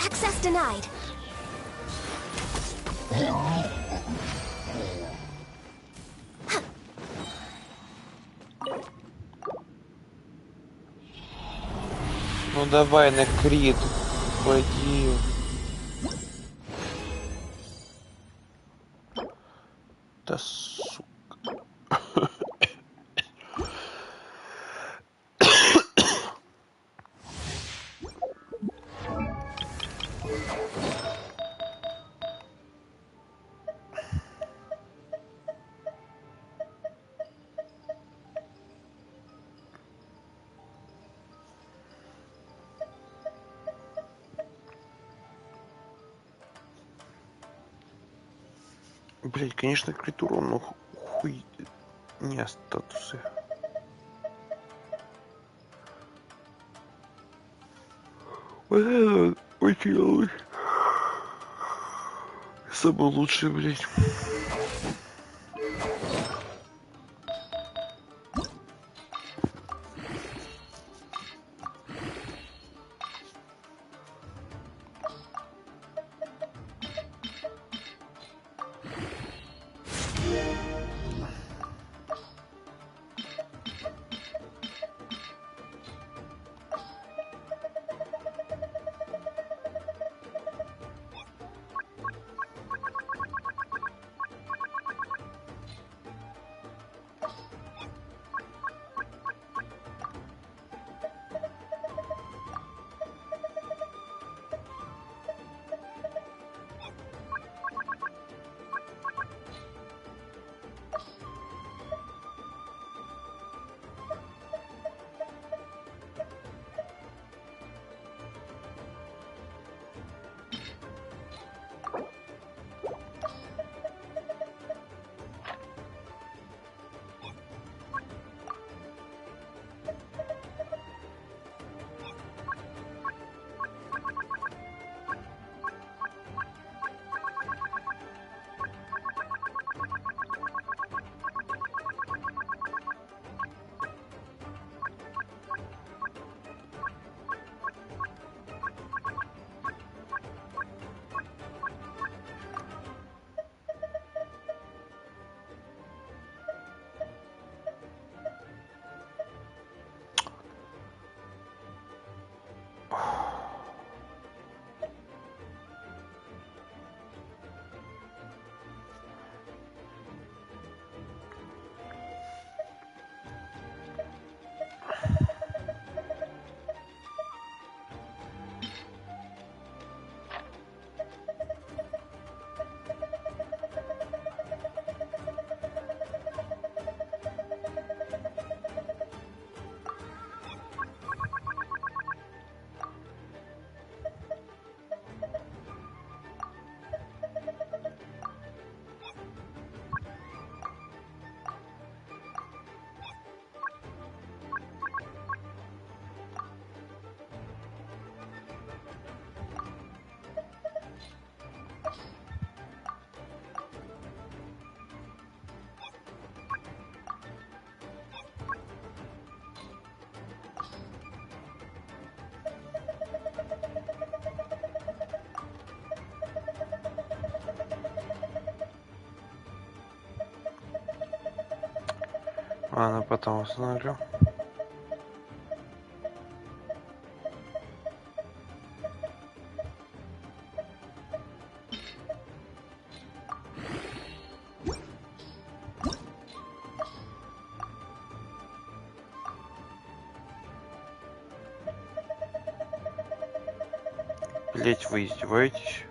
Access denied. Ну давай на крит, пойди. Да сука. Блять, конечно, крит урон, но хуй не статусы. Вот это очень лучше. Самый лучший, блять. Ладно, потом установлю. Блять, вы издеваетесь?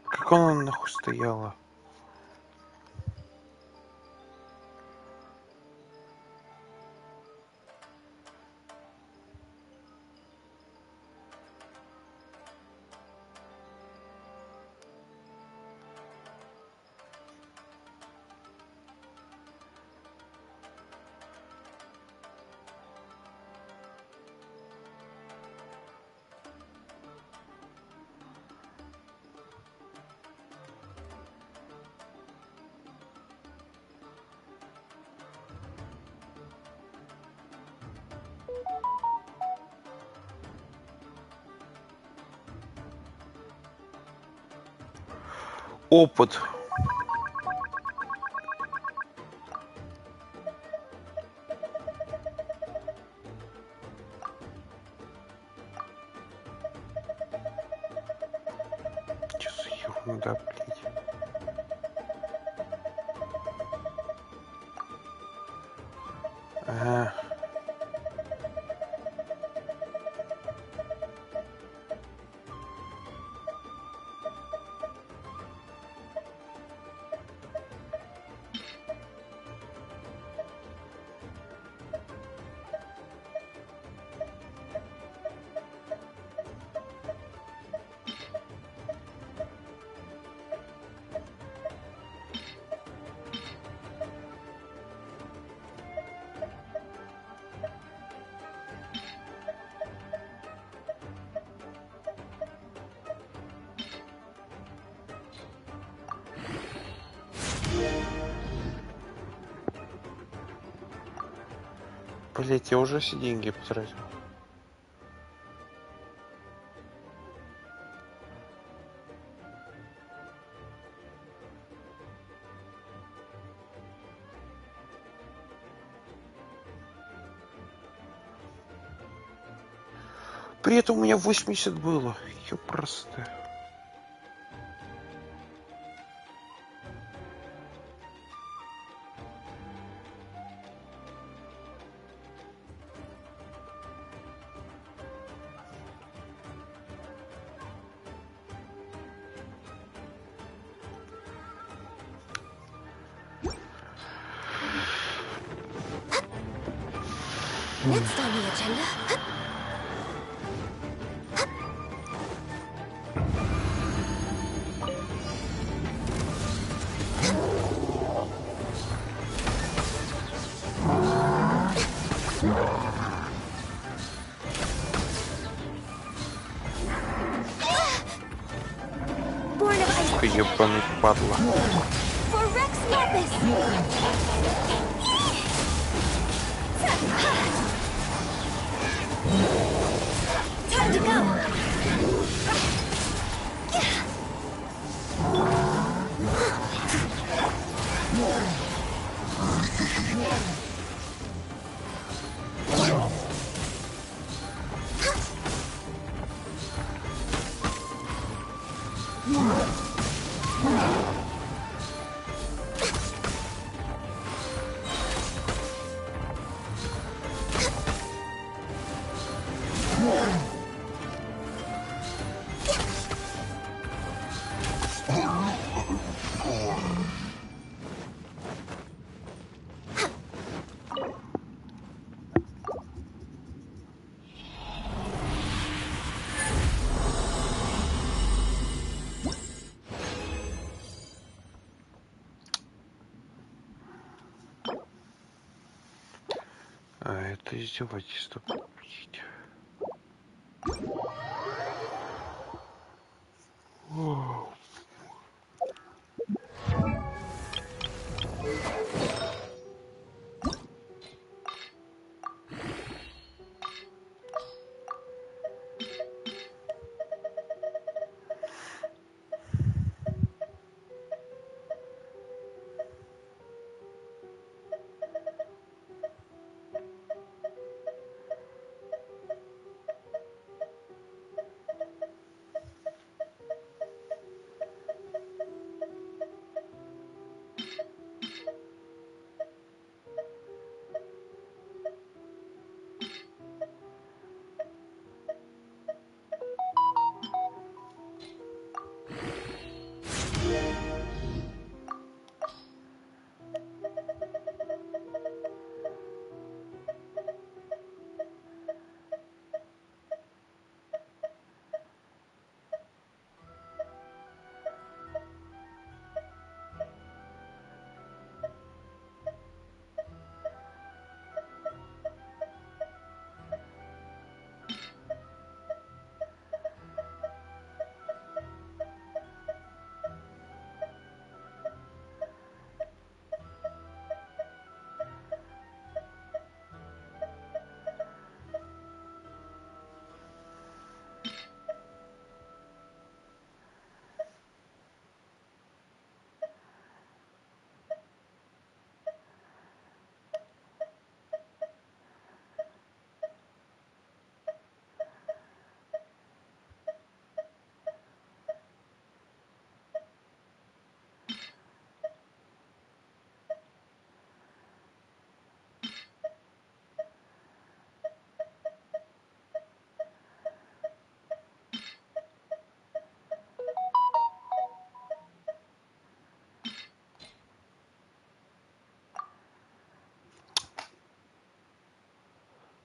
Как она нахуй стояла? Опыт. Что за ерунда, блядь? Ага. Блять, я уже все деньги потратил. При этом у меня 80 было. Ёпрст. Next on the agenda. Ебаный падла. For Rex Lapis. Time to go. А это издевательство. Простите. О.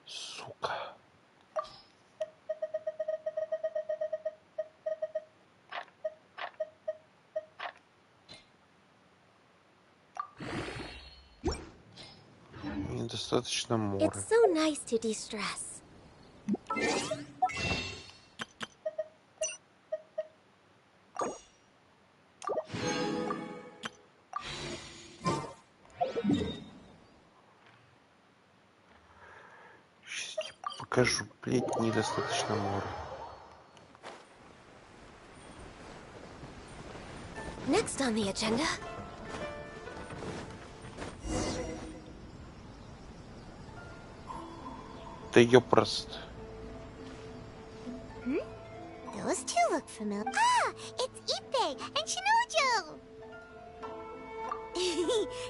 Сука. Недостаточно моря. It's so nice to de-stress. Сейчас я покажу, блядь, недостаточно моря. Next on the agenda. Да ёпрост. Those two look familiar. Ah, it's Ippei and Shinojo!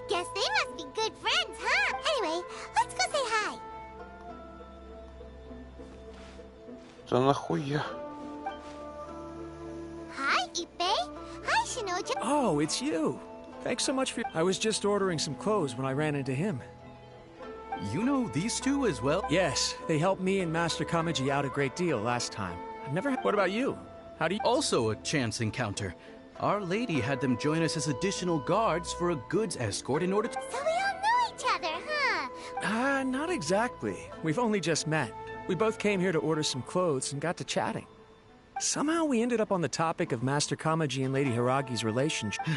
Guess they must be good friends, huh? Anyway, let's go say hi. Да нахуя? Hi, Ippei. Hi, Shinojo. Oh, it's you. Thanks so much for... I was just ordering some clothes when I ran into him. You know these two as well? Yes, they helped me and Master Kamaji out a great deal last time. I've never... What about you? How do you... Also a chance encounter. Our lady had them join us as additional guards for a goods escort in order to... So we all know each other, huh? Not exactly. We've only just met. We both came here to order some clothes and got to chatting. Somehow we ended up on the topic of Master Kamaji and Lady Hiragi's relationship.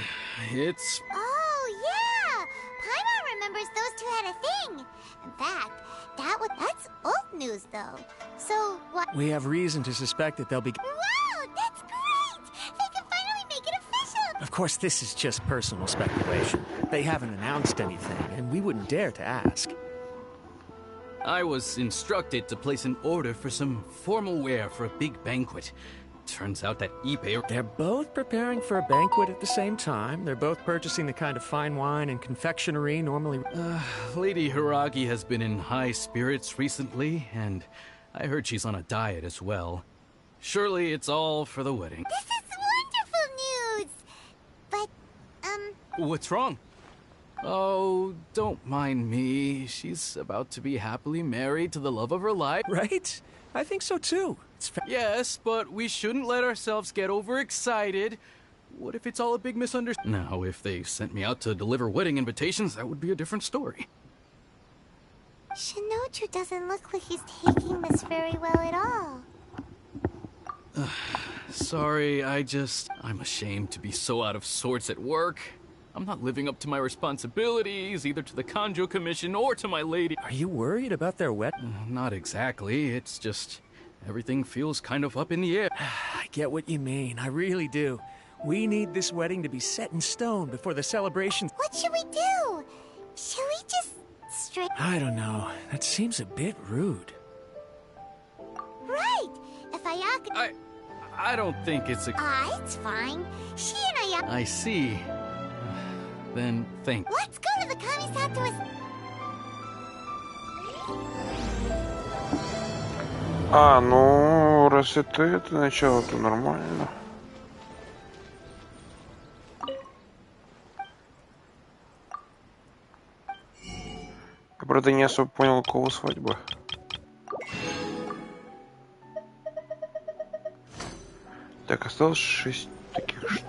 It's... Oh, yeah! Paimon remembers those two had a thing. In fact, that's old news, though. So, what... We have reason to suspect that they'll be... Wow, that's great! They can finally make it official! Of course, this is just personal speculation. They haven't announced anything, and we wouldn't dare to ask. I was instructed to place an order for some formal wear for a big banquet. Turns out that Ippei... They're both preparing for a banquet at the same time. They're both purchasing the kind of fine wine and confectionery normally... Lady Hiragi has been in high spirits recently, and I heard she's on a diet as well. Surely it's all for the wedding. This is wonderful news! But, What's wrong? Oh, don't mind me. She's about to be happily married to the love of her life. Right? I think so too. Yes, but we shouldn't let ourselves get overexcited. What if it's all a big misunderstanding? Now, if they sent me out to deliver wedding invitations, that would be a different story. Shinochu doesn't look like he's taking this very well at all. Sorry, I'm ashamed to be so out of sorts at work. I'm not living up to my responsibilities, either to the Kanjo Commission or to my lady. Are you worried about their wet? Not exactly, it's just everything feels kind of up in the air. I get what you mean, I really do. We need this wedding to be set in stone before the celebration. What should we do? Should we just straight... I don't know. That seems a bit rude. Right! If Ayaka... I don't think it's a... it's fine. She and Ayaka... I see. Then think. Let's go to the Kamisato... Ну, раз это начало, то нормально. Я, правда, не особо понял, у кого свадьба. Так, осталось 6 таких штук.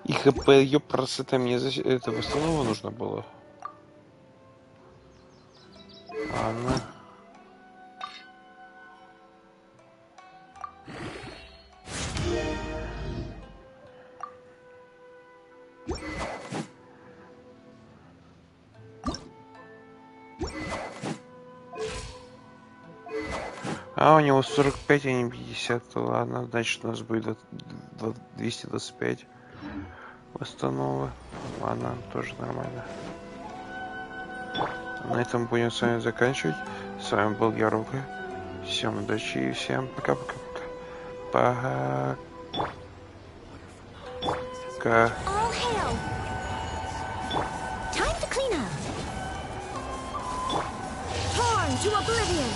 И ХП, ёпрст, это мне это восстанова нужно было. Ладно. А, у него 45, а не 50. Ладно, значит у нас будет 225 восстановы. Ладно, тоже нормально. На этом будем с вами заканчивать. С вами был я, Рука. Всем удачи и всем пока-пока-пока. Пока. All hail! Time to clean up. Torn to oblivion!